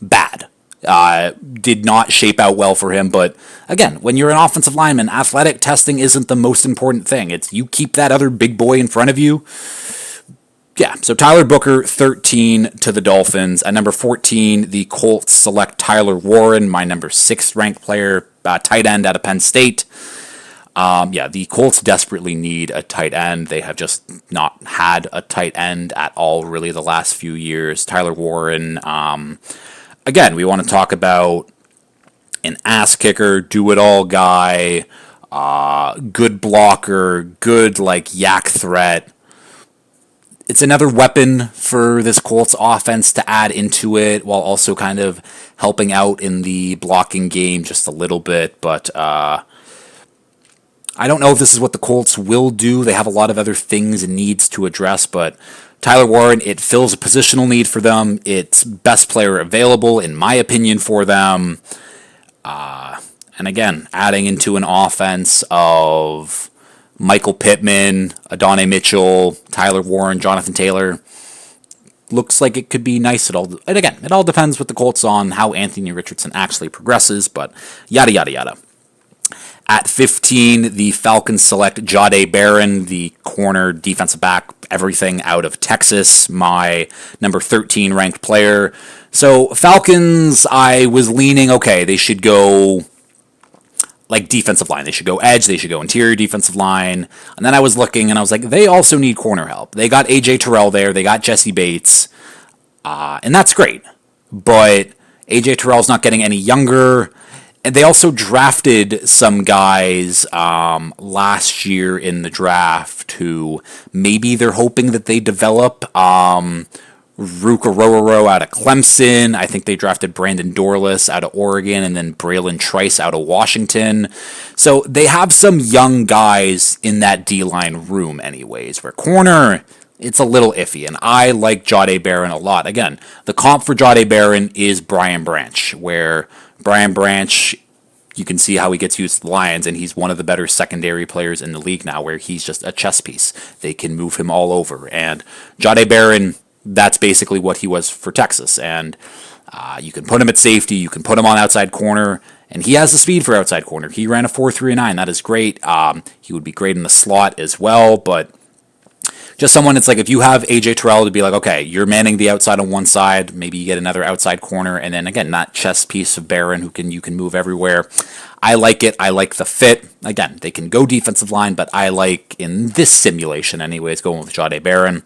bad. Did not shape out well for him. But again, when you're an offensive lineman, athletic testing isn't the most important thing. It's you keep that other big boy in front of you. Yeah, so Tyler Booker, 13 to the Dolphins. At number 14, the Colts select Tyler Warren, my number 6th ranked player, tight end out of Penn State. The Colts desperately need a tight end. They have just not had a tight end at all, really, the last few years. Tyler Warren, again, we want to talk about an ass kicker, do-it-all guy, good blocker, good, yak threat. It's another weapon for this Colts offense to add into it, while also kind of helping out in the blocking game just a little bit. But I don't know if this is what the Colts will do. They have a lot of other things and needs to address, but Tyler Warren, it fills a positional need for them. It's best player available, in my opinion, for them. And again, adding into an offense of Michael Pittman, Adonai Mitchell, Tyler Warren, Jonathan Taylor. Looks like it could be nice. And again, it all depends with the Colts on how Anthony Richardson actually progresses, but yada, yada, yada. At 15, the Falcons select Jahdae Barron, the corner, defensive back, everything out of Texas, my number 13 ranked player. So Falcons, I was leaning, okay, they should go defensive line. They should go edge. They should go interior defensive line. And then I was looking, and I was like, they also need corner help. They got A.J. Terrell there. They got Jesse Bates. And that's great. But A.J. Terrell's not getting any younger. And they also drafted some guys last year in the draft who maybe they're hoping that they develop. Ruka out of Clemson. I think they drafted Brandon Dorless out of Oregon, and then Braylon Trice out of Washington. So they have some young guys in that D-line room anyways, where corner, it's a little iffy, and I like Jahdae Barron a lot. Again, the comp for Jahdae Barron is Brian Branch, where Brian Branch, you can see how he gets used to the Lions, and he's one of the better secondary players in the league now, where he's just a chess piece. They can move him all over, and Jahdae Barron, that's basically what he was for Texas. And you can put him at safety, you can put him on outside corner, and he has the speed for outside corner. He ran a 4.39. That is great. He would be great in the slot as well, but just someone, it's like if you have AJ Terrell to be like, okay, you're manning the outside on one side, maybe you get another outside corner, and then again, that chess piece of Barron you can move everywhere. I like it. I like the fit. Again, they can go defensive line, but I like, in this simulation anyways, going with Jahdae Barron.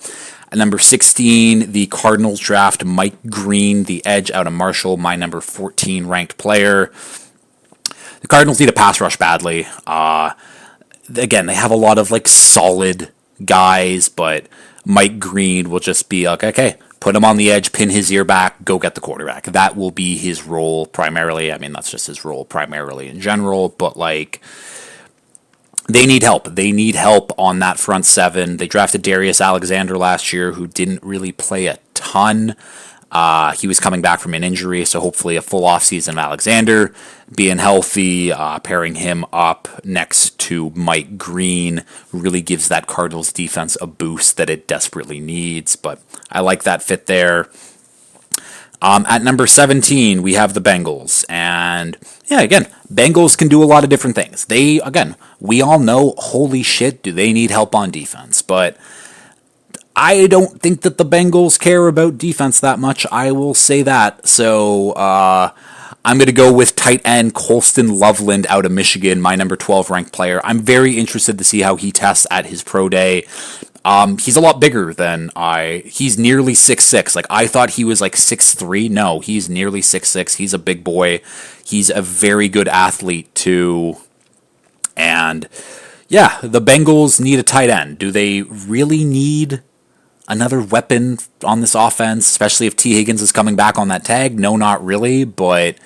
At number 16, the Cardinals draft Mike Green, the edge out of Marshall, my number 14 ranked player. The Cardinals need a pass rush badly. Again, they have a lot of like solid guys, but Mike Green will just be like, okay, put him on the edge, pin his ear back, go get the quarterback. That will be his role primarily. I mean, that's just his role primarily in general, but like, they need help. They need help on that front seven. They drafted Darius Alexander last year, who didn't really play a ton. He was coming back from an injury, so hopefully a full offseason of Alexander being healthy, pairing him up next to Mike Green really gives that Cardinals defense a boost that it desperately needs. But I like that fit there. At number 17, we have the Bengals. And yeah, again, Bengals can do a lot of different things. We all know, holy shit, do they need help on defense. But I don't think that the Bengals care about defense that much. I will say that. So I'm going to go with tight end Colston Loveland out of Michigan, my number 12 ranked player. I'm very interested to see how he tests at his pro day. He's a lot bigger than he's nearly 6'6". Like, I thought he was like 6'3". No, he's nearly 6'6". He's a big boy. He's a very good athlete too. And yeah, the Bengals need a tight end. Do they really need another weapon on this offense, especially if T. Higgins is coming back on that tag? No, not really, but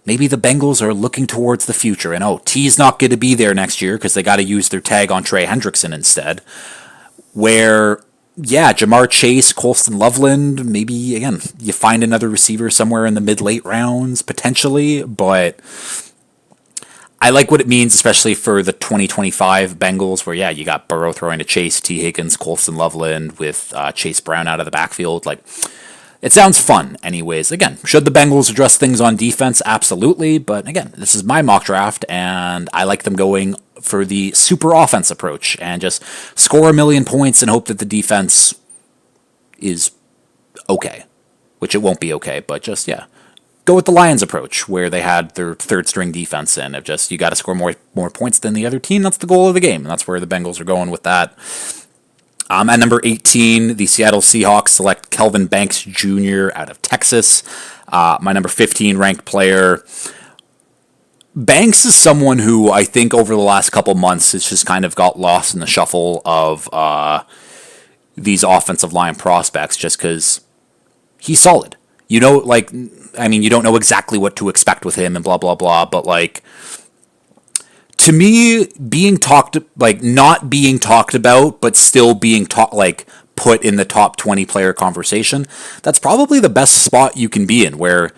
maybe the Bengals are looking towards the future. And T's not going to be there next year because they got to use their tag on Trey Hendrickson instead. Where, yeah, Jamar Chase, Colston Loveland, maybe, again, you find another receiver somewhere in the mid-late rounds, potentially, but I like what it means, especially for the 2025 Bengals, where, yeah, you got Burrow throwing to Chase, T. Higgins, Colston Loveland, with Chase Brown out of the backfield. Like, it sounds fun anyways. Again, should the Bengals address things on defense? Absolutely, but again, this is my mock draft, and I like them going for the super offense approach and just score a million points and hope that the defense is okay, which it won't be okay, but just, yeah. Go with the Lions approach, where they had their third string defense in, of just, you got to score more points than the other team. That's the goal of the game, and that's where the Bengals are going with that. At number 18, the Seattle Seahawks select Kelvin Banks Jr. out of Texas, my number 15 ranked player. Banks is someone who I think over the last couple months has just kind of got lost in the shuffle of these offensive line prospects, just because he's solid. You know, like, I mean, you don't know exactly what to expect with him and blah, blah, blah, but like, to me, not being talked about, but still being put in the top 20 player conversation, that's probably the best spot you can be in, where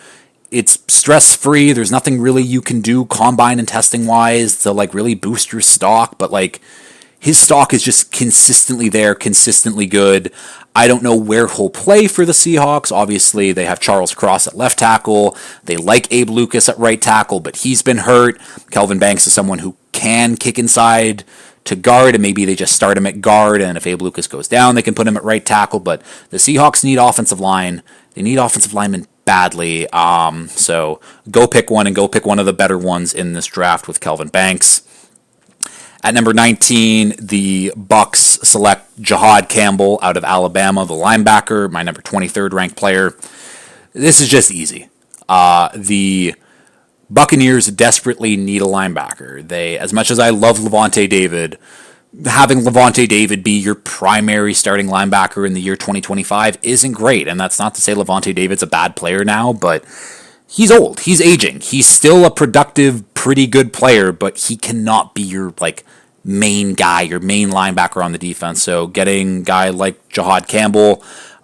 it's stress-free. There's nothing really you can do combine and testing wise to like really boost your stock, but like, his stock is just consistently there, consistently good. I don't know where he'll play for the Seahawks. Obviously, they have Charles Cross at left tackle. They like Abe Lucas at right tackle, but he's been hurt. Kelvin Banks is someone who can kick inside to guard, and maybe they just start him at guard, and if Abe Lucas goes down, they can put him at right tackle. But the Seahawks need offensive line. They need offensive linemen badly. So go pick one, and go pick one of the better ones in this draft with Kelvin Banks. At number 19, the Bucks select Jahad Campbell out of Alabama, the linebacker, my number 23rd ranked player. This is just easy. The Bucks select Jahad Campbell out of Alabama, the linebacker, my number 23rd ranked player. The Bucks select Jahad Campbell out of Alabama, the linebacker, my number 23rd ranked player. This is just easy. The Bucks select Jahad Campbell out of Alabama, the linebacker, my number 23rd ranked player. This is just easy. Buccaneers desperately need a linebacker. They, as much as I love Levante David, having Levante David be your primary starting linebacker in the year 2025 isn't great. And that's not to say Levante David's a bad player now, but he's old. He's aging. He's still a productive, pretty good player, but he cannot be your main guy, your main linebacker on the defense. So getting a guy like Jahad Campbell,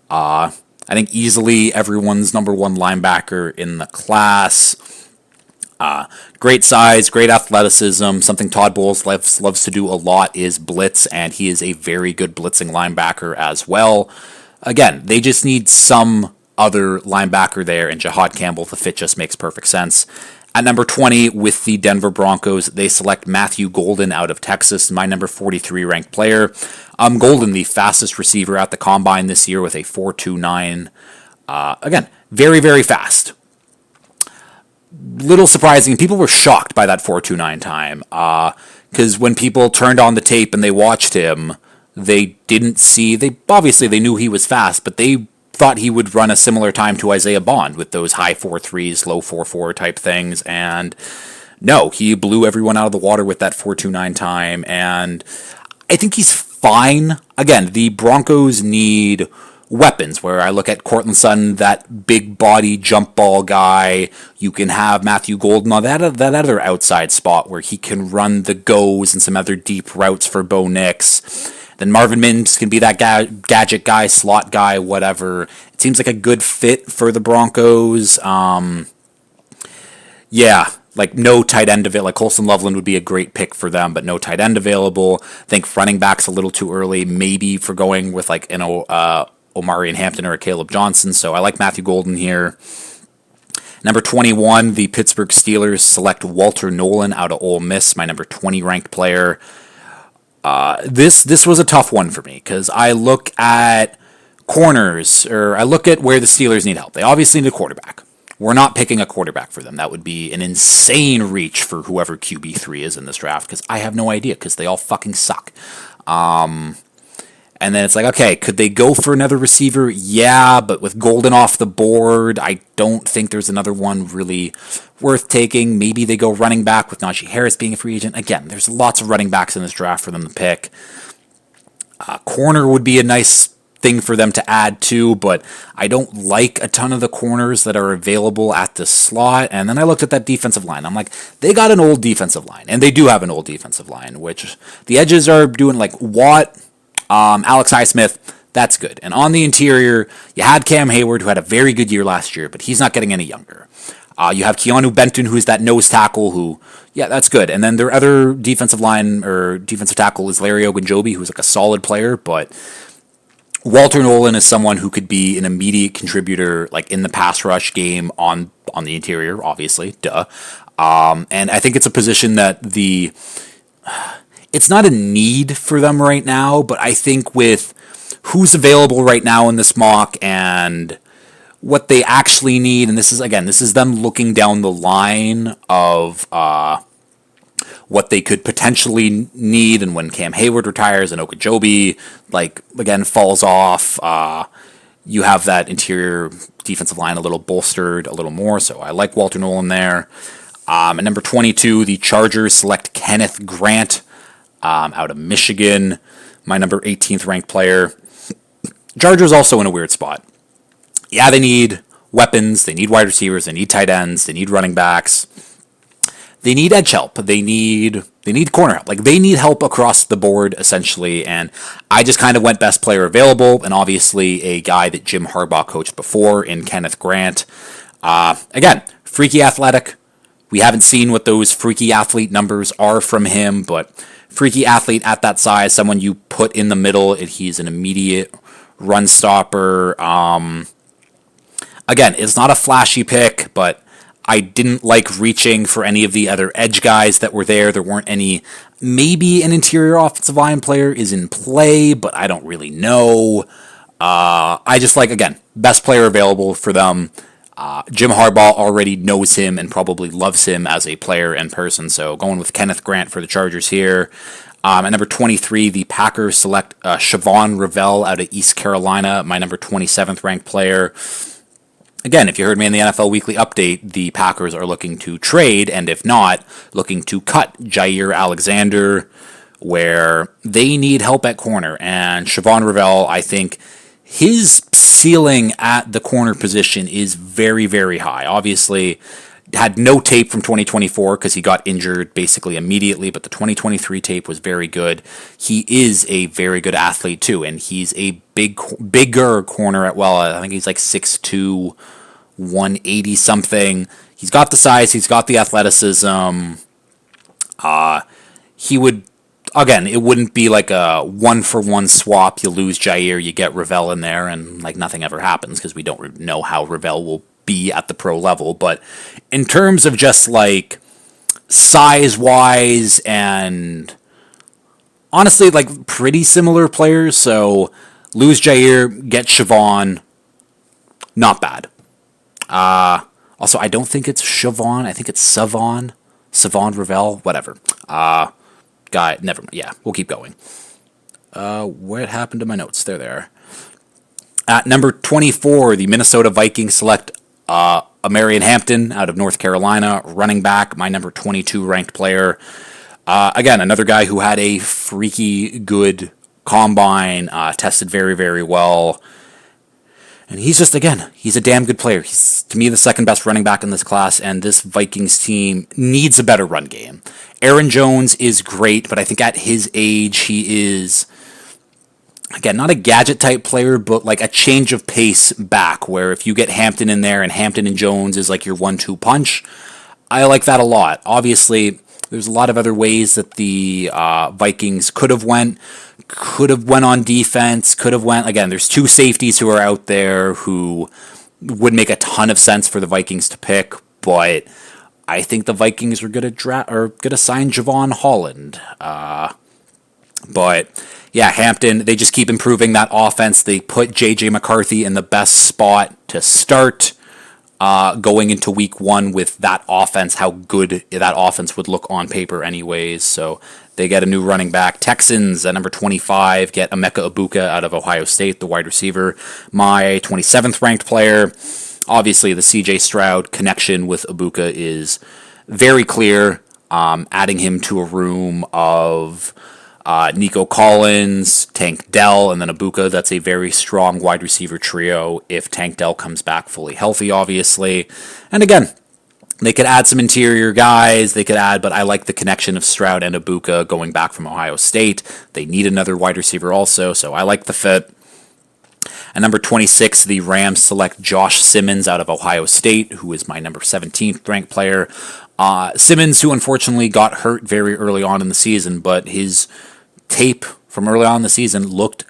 I think easily everyone's number one linebacker in the class. Great size, great athleticism. Something Todd Bowles loves to do a lot is blitz, and he is a very good blitzing linebacker as well. Again, they just need some other linebacker there, and Jahad Campbell, the fit just makes perfect sense. At number 20, with the Denver Broncos, they select Matthew Golden out of Texas, my number 43 ranked player. Golden, the fastest receiver at the Combine this year with a 4.29. Again, very, very fast. Little surprising. People were shocked by that 4.29 time because when people turned on the tape and they watched him, they didn't see. They knew he was fast, but they thought he would run a similar time to Isaiah Bond with those high 4.3s, low 4.4 type things. And no, he blew everyone out of the water with that 4.29 time. And I think he's fine. Again, the Broncos need weapons, where I look at Cortland Sutton, that big body jump ball guy. You can have Matthew Golden on that other outside spot where he can run the goes and some other deep routes for Bo Nix. Then Marvin Mims can be that gadget guy, slot guy, whatever. It seems like a good fit for the Broncos. No tight end available. Like Colson Loveland would be a great pick for them, but no tight end available. I think running back's a little too early, maybe for going with Omarion Hampton or a Caleb Johnson. So I like Matthew Golden here. Number 21, the Pittsburgh Steelers select Walter Nolan out of Ole Miss, my number 20 ranked player. This was a tough one for me because I look at corners, or I look at where the Steelers need help. They obviously need a quarterback. We're not picking a quarterback for them. That would be an insane reach for whoever QB3 is in this draft because I have no idea because they all fucking suck. And then it's like, okay, could they go for another receiver? Yeah, but with Golden off the board, I don't think there's another one really worth taking. Maybe they go running back with Najee Harris being a free agent. Again, there's lots of running backs in this draft for them to pick. Corner would be a nice thing for them to add too, but I don't like a ton of the corners that are available at the slot. And then I looked at that defensive line. I'm like, they got an old defensive line, and they do have an old defensive line, which the edges are doing like Watt, Alex Highsmith, that's good. And on the interior, you had Cam Hayward, who had a very good year last year, but he's not getting any younger. You have Keanu Benton, who's that nose tackle, who, yeah, that's good. And then their other defensive line or defensive tackle is Larry Ogunjobi, who's like a solid player, but Walter Nolan is someone who could be an immediate contributor, like in the pass rush game on the interior, obviously, duh. And I think it's a position that it's not a need for them right now, but I think with who's available right now in this mock and what they actually need, and this is them looking down the line of what they could potentially need, and when Cam Hayward retires and Ogunjobi, falls off, you have that interior defensive line a little bolstered a little more, so I like Walter Nolan there. At number 22, the Chargers select Kenneth Grant, out of Michigan, my number 18th ranked player. Chargers also in a weird spot. Yeah, they need weapons, they need wide receivers, they need tight ends, they need running backs. They need edge help. They need corner help. They need help across the board, essentially. And I just kind of went best player available, and obviously a guy that Jim Harbaugh coached before in Kenneth Grant. Again, freaky athletic. We haven't seen what those freaky athlete numbers are from him, but freaky athlete at that size, someone you put in the middle, and he's an immediate run stopper. Again, it's not a flashy pick, but I didn't like reaching for any of the other edge guys that were there. There weren't any. Maybe an interior offensive line player is in play, but I don't really know. I just again, best player available for them. Jim Harbaugh already knows him and probably loves him as a player and person, so going with Kenneth Grant for the Chargers here. At number 23, the Packers select Siobhan Revell out of East Carolina, my number 27th ranked player. again, if you heard me in the NFL Weekly Update, the Packers are looking to trade, and if not, looking to cut Jair Alexander, where they need help at corner. And Siobhan Revell, I think his ceiling at the corner position is very, very high. Obviously, had no tape from 2024 because he got injured basically immediately, but the 2023 tape was very good. He is a very good athlete too, and he's a bigger corner at, well, I think he's like 6'2", 180 something. He's got the size, he's got the athleticism. He would, again, it wouldn't be like a 1-for-1 swap. You lose Jair, you get Revell in there, and like nothing ever happens because we don't know how Revell will be at the pro level. But in terms of just like size wise and honestly like pretty similar players, so lose Jair, get Siobhan, not bad. Also, I don't think it's Siobhan, I think it's Savon Revell, whatever. Guy, never mind. Yeah, we'll keep going. What happened to my notes? There they are. At number 24, the Minnesota Vikings select Marion Hampton out of North Carolina, running back, my number 22 ranked player. Again, another guy who had a freaky good combine, tested very, very well. And he's just, again, he's a damn good player. He's, to me, the second best running back in this class, and this Vikings team needs a better run game. Aaron Jones is great, but I think at his age, he is, again, not a gadget type player, but like a change of pace back, where if you get Hampton in there and Hampton and Jones is like your 1-2 punch, I like that a lot. Obviously, there's a lot of other ways that the Vikings could have went on defense, could have went, again, there's two safeties who are out there who would make a ton of sense for the Vikings to pick, but I think the Vikings are going to sign Javon Holland. But yeah, Hampton, they just keep improving that offense. They put J.J. McCarthy in the best spot to start going into week one with that offense, how good that offense would look on paper anyways. So they get a new running back. Texans at number 25 get Emeka Ibuka out of Ohio State, the wide receiver, my 27th ranked player. Obviously, the C.J. Stroud connection with Ibuka is very clear. Adding him to a room of Nico Collins, Tank Dell, and then Ibuka, that's a very strong wide receiver trio if Tank Dell comes back fully healthy, obviously. And again, they could add some interior guys, but I like the connection of Stroud and Ibuka going back from Ohio State. They need another wide receiver also, so I like the fit. At number 26, the Rams select Josh Simmons out of Ohio State, who is my number 17th ranked player. Simmons, who unfortunately got hurt very early on in the season, but his tape from early on in the season looked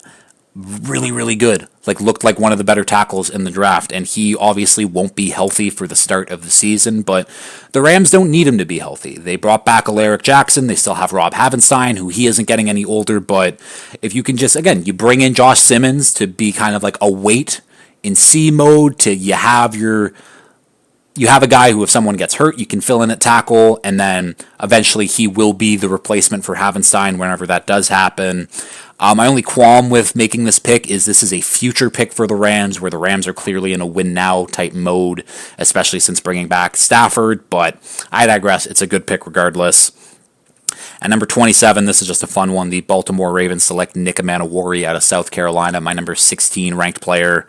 really, really good. Looked like one of the better tackles in the draft, and he obviously won't be healthy for the start of the season, but the Rams don't need him to be healthy. They brought back Alaric Jackson. They still have Rob Havenstein, who he isn't getting any older, but if you can just, again, you bring in Josh Simmons to be kind of like a weight in C mode, you have a guy who, if someone gets hurt, you can fill in at tackle, and then eventually he will be the replacement for Havenstein whenever that does happen. My only qualm with making this pick is this is a future pick for the Rams, where the Rams are clearly in a win-now type mode, especially since bringing back Stafford, but I digress. It's a good pick regardless. At number 27, this is just a fun one. The Baltimore Ravens select Nick Manowari out of South Carolina, my number 16 ranked player.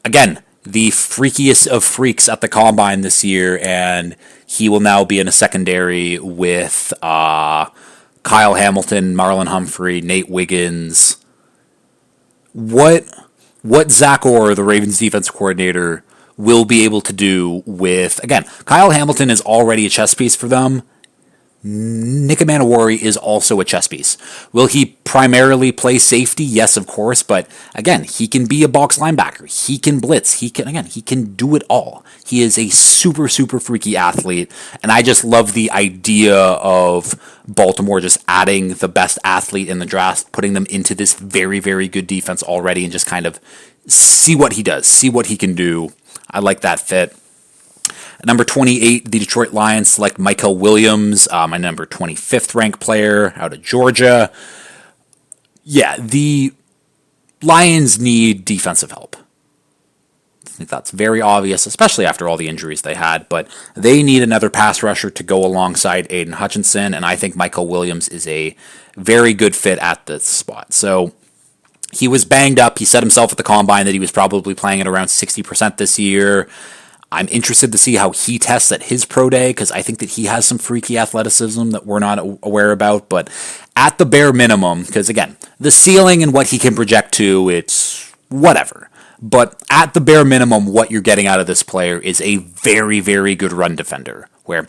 Again, the freakiest of freaks at the Combine this year, and he will now be in a secondary with Kyle Hamilton, Marlon Humphrey, Nate Wiggins. What Zach Orr, the Ravens defense coordinator, will be able to do with, again, Kyle Hamilton is already a chess piece for them. Nick Manowari is also a chess piece. Will he primarily play safety? Yes, of course, but again, he can be a box linebacker. He can blitz. He can do it all. He is a super, super freaky athlete, and I just love the idea of Baltimore just adding the best athlete in the draft, putting them into this very, very good defense already, and just kind of see what he does, see what he can do. I like that fit. At number 28, the Detroit Lions select Michael Williams, my number 25th ranked player out of Georgia. Yeah, the Lions need defensive help. think that's very obvious, especially after all the injuries they had. But they need another pass rusher to go alongside Aiden Hutchinson, and I think Michael Williams is a very good fit at this spot. So he was banged up. He said himself at the combine that he was probably playing at around 60% this year. I'm interested to see how he tests at his pro day because I think that he has some freaky athleticism that we're not aware about. But at the bare minimum, because again, the ceiling and what he can project to, it's whatever. But at the bare minimum, what you're getting out of this player is a very, very good run defender where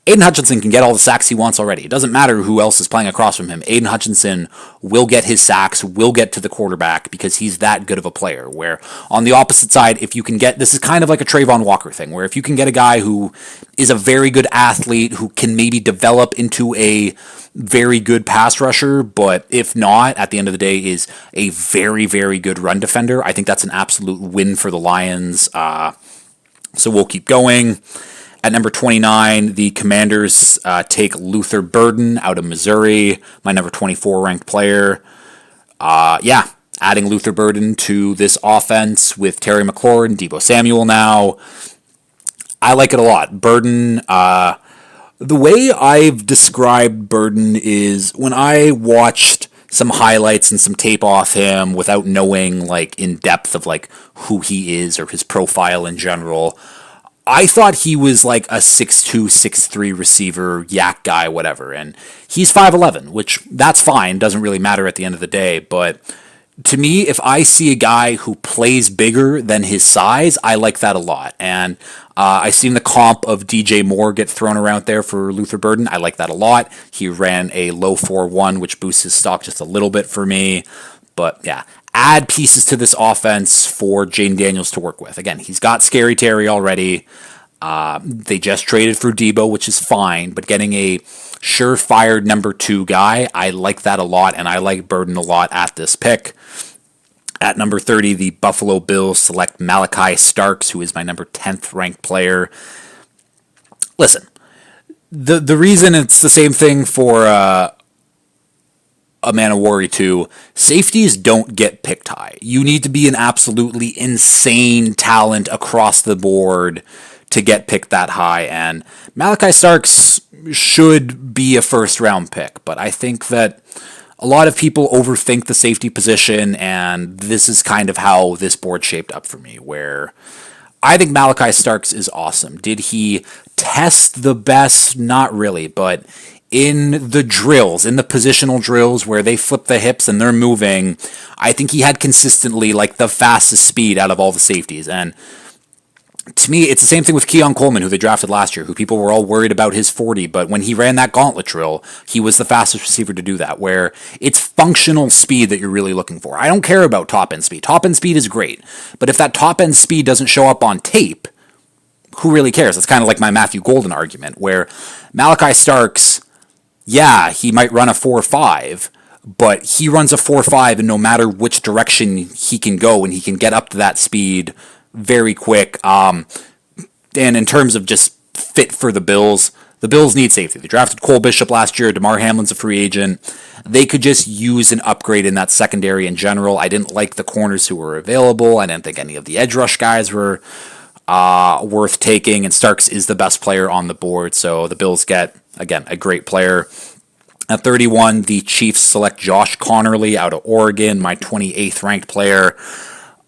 Aiden Hutchinson can get all the sacks he wants already. It doesn't matter who else is playing across from him. Aiden Hutchinson will get his sacks, will get to the quarterback because he's that good of a player. Where on the opposite side, if you can get, this is kind of like a Trayvon Walker thing, where if you can get a guy who is a very good athlete, who can maybe develop into a very good pass rusher, but if not, at the end of the day, is a very, very good run defender, I think that's an absolute win for the Lions. So we'll keep going. At number 29, the Commanders take Luther Burden out of Missouri, my number 24 ranked player. Adding Luther Burden to this offense with Terry McLaurin, Deebo Samuel now. I like it a lot. Burden, the way I've described Burden is when I watched some highlights and some tape off him without knowing like in depth of like who he is or his profile in general, I thought he was like a 6'2", 6'3" receiver, yak guy, whatever. And he's 5'11", which that's fine, doesn't really matter at the end of the day. But to me, if I see a guy who plays bigger than his size, I like that a lot. And I've seen the comp of DJ Moore get thrown around there for Luther Burden. I like that a lot. He ran a low 4.1, which boosts his stock just a little bit for me. But yeah, add pieces to this offense for Jaden Daniels to work with. Again, he's got Scary Terry already. They just traded for Deebo, which is fine, but getting a surefire number 2 guy, I like that a lot, and I like Burden a lot at this pick. At number 30, the Buffalo Bills select Malachi Starks, who is my number 10th ranked player. Listen, the reason it's the same thing for Amanawari too, safeties don't get picked high. You need to be an absolutely insane talent across the board to get picked that high, and Malachi Starks should be a first-round pick, but I think that a lot of people overthink the safety position, and this is kind of how this board shaped up for me, where I think Malachi Starks is awesome. Did he test the best? Not really, but in the drills, in the positional drills where they flip the hips and they're moving, I think he had consistently like the fastest speed out of all the safeties. And to me, it's the same thing with Keon Coleman, who they drafted last year, who people were all worried about his 40, but when he ran that gauntlet drill, he was the fastest receiver to do that, where it's functional speed that you're really looking for. I don't care about top-end speed. Top-end speed is great, but if that top-end speed doesn't show up on tape, who really cares? It's kind of like my Matthew Golden argument, where Malachi Starks, yeah, he might run a 4.5, but he runs a 4.5, and no matter which direction he can go, and he can get up to that speed very quick. And in terms of just fit for the Bills need safety. They drafted Cole Bishop last year. DeMar Hamlin's a free agent. They could just use an upgrade in that secondary in general. I didn't like the corners who were available. I didn't think any of the edge rush guys were worth taking, and Starks is the best player on the board, so the Bills get, again, a great player. At 31, the Chiefs select Josh Connerly out of Oregon, my 28th ranked player.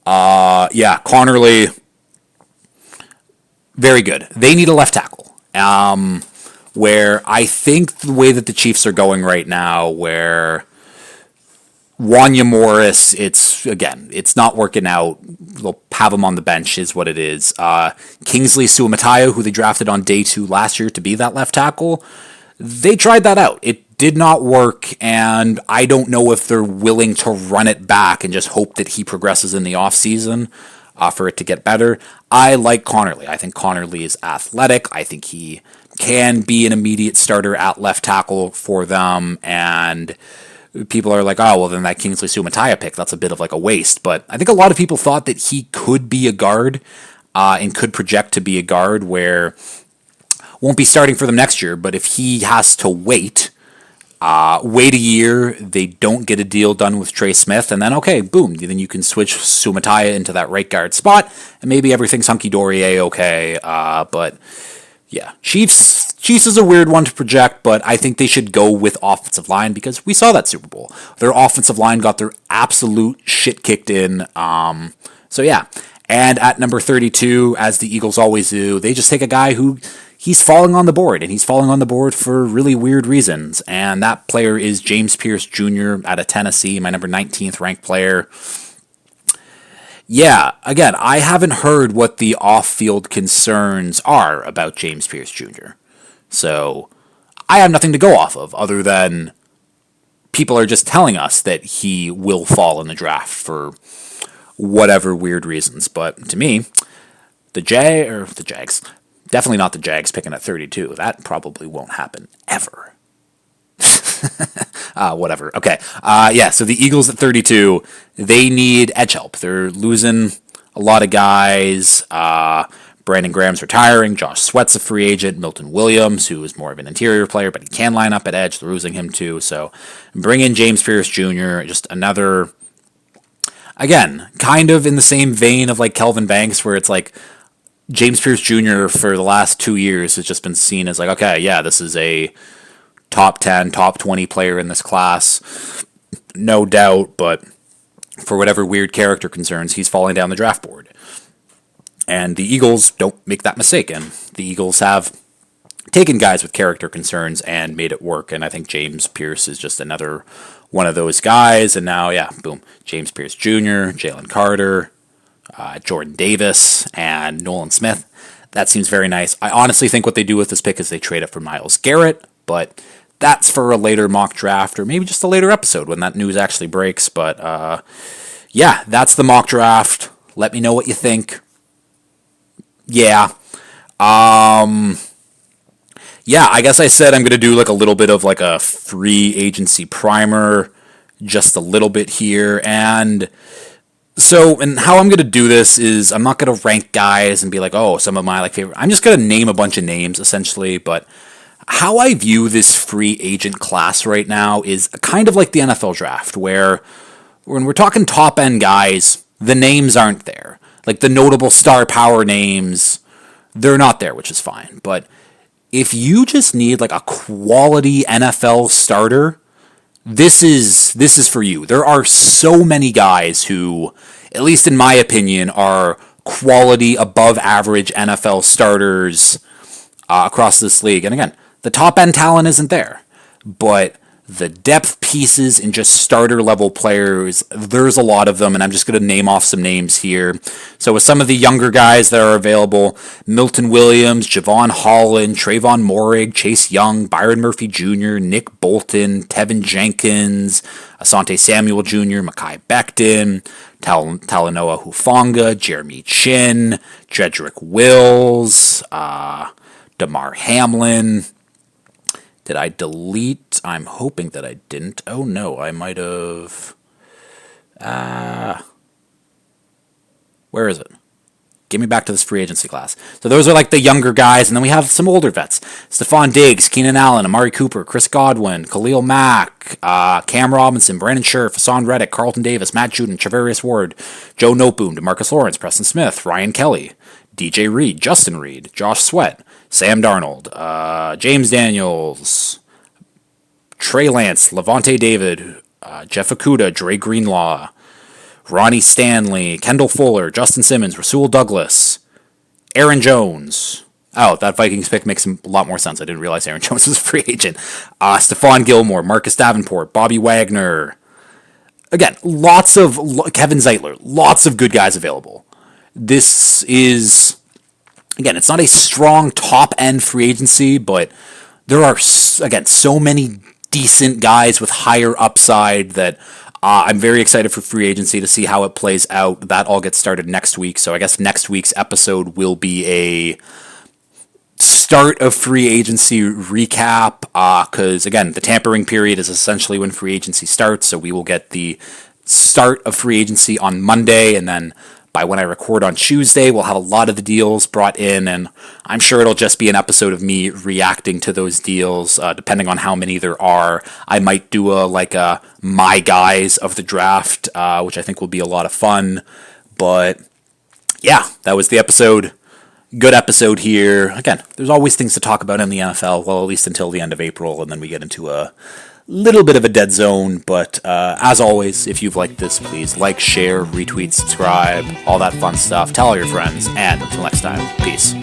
Connerly, very good. They need a left tackle, where I think the way that the Chiefs are going right now, where Wanya Morris, it's not working out. They'll have him on the bench is what it is. Kingsley Suamataia, who they drafted on day 2 last year to be that left tackle, they tried that out. It did not work, and I don't know if they're willing to run it back and just hope that he progresses in the offseason for it to get better. I like Connerly. I think Connerly is athletic. I think he can be an immediate starter at left tackle for them, and people are like, oh, well, then that Kingsley Suamataia pick, that's a bit of like a waste. But I think a lot of people thought that he could be a guard and could project to be a guard where won't be starting for them next year, but if he has to wait, Wait a year, they don't get a deal done with Trey Smith, and then okay, boom, then you can switch Sumataya into that right guard spot, and maybe everything's hunky-dory, okay, but yeah, Chiefs is a weird one to project, but I think they should go with offensive line because we saw that Super Bowl. Their offensive line got their absolute shit kicked in. So yeah, and at number 32, as the Eagles always do, they just take a guy who he's falling on the board, and he's falling on the board for really weird reasons. And that player is James Pierce Jr. out of Tennessee, my number 19th ranked player. Yeah, again, I haven't heard what the off-field concerns are about James Pierce Jr. So I have nothing to go off of other than people are just telling us that he will fall in the draft for whatever weird reasons. But to me, the Jags, definitely not the Jags picking at 32. That probably won't happen ever. Whatever. Okay. Yeah, so the Eagles at 32, they need edge help. They're losing a lot of guys. Brandon Graham's retiring. Josh Sweat's a free agent. Milton Williams, who is more of an interior player, but he can line up at edge. They're losing him too. So bring in James Pierce Jr., just another, again, kind of in the same vein of like Kelvin Banks, where it's like James Pierce Jr. for the last 2 years has just been seen as like, okay, yeah, this is a top 10, top 20 player in this class, no doubt, but for whatever weird character concerns, he's falling down the draft board. And the Eagles don't make that mistake, and the Eagles have taken guys with character concerns and made it work, and I think James Pierce is just another one of those guys, and now, yeah, boom, James Pierce Jr., Jalen Carter, Jordan Davis, and Nolan Smith. That seems very nice. I honestly think what they do with this pick is they trade it for Myles Garrett, but that's for a later mock draft or maybe just a later episode when that news actually breaks. But yeah, that's the mock draft. Let me know what you think. Yeah. Yeah, I guess I said I'm going to do like a little bit of like a free agency primer, just a little bit here. And so, and how I'm going to do this is I'm not going to rank guys and be like, oh, some of my like favorite. I'm just going to name a bunch of names essentially, but how I view this free agent class right now is kind of like the NFL draft, where when we're talking top end guys, the names aren't there. Like the notable star power names, they're not there, which is fine. But if you just need like a quality NFL starter, this is for you. There are so many guys who, at least in my opinion, are quality above average NFL starters across this league. And again, the top end talent isn't there, but the depth pieces and just starter level players, there's a lot of them, and I'm just going to name off some names here. So with some of the younger guys that are available, Milton Williams, Javon Holland, Trayvon Morig, Chase Young, Byron Murphy Jr., Nick Bolton, Tevin Jenkins, Asante Samuel Jr., Mekhi Becton, Talanoa Hufanga, Jeremy Chin, Jedrick Wills, Damar Hamlin. Did I delete? I'm hoping that I didn't. Oh no, I might have. Where is it? Get me back to this free agency class. So those are like the younger guys, and then we have some older vets. Stephon Diggs, Keenan Allen, Amari Cooper, Chris Godwin, Khalil Mack, Cam Robinson, Brandon Scherf, Hassan Reddick, Carlton Davis, Matt Judon, Travarius Ward, Joe Noteboom, DeMarcus Lawrence, Preston Smith, Ryan Kelly, DJ Reed, Justin Reed, Josh Sweat, Sam Darnold, James Daniels, Trey Lance, Levante David, Jeff Okuda, Dre Greenlaw, Ronnie Stanley, Kendall Fuller, Justin Simmons, Rasul Douglas, Aaron Jones. Oh, that Vikings pick makes a lot more sense. I didn't realize Aaron Jones was a free agent. Stephon Gilmore, Marcus Davenport, Bobby Wagner. Again, Kevin Zeitler, lots of good guys available. This is, again, it's not a strong top-end free agency, but there are, again, so many decent guys with higher upside that I'm very excited for free agency to see how it plays out. That all gets started next week, so I guess next week's episode will be a start of free agency recap, because, again, the tampering period is essentially when free agency starts, so we will get the start of free agency on Monday, and then by when I record on Tuesday, we'll have a lot of the deals brought in, and I'm sure it'll just be an episode of me reacting to those deals, depending on how many there are. I might do a my guys of the draft, which I think will be a lot of fun. But yeah, that was the episode. Good episode here. Again, there's always things to talk about in the NFL, well, at least until the end of April, and then we get into a little bit of a dead zone. But as always, if you've liked this, please like, share, retweet, subscribe, all that fun stuff. Tell all your friends, and until next time, peace.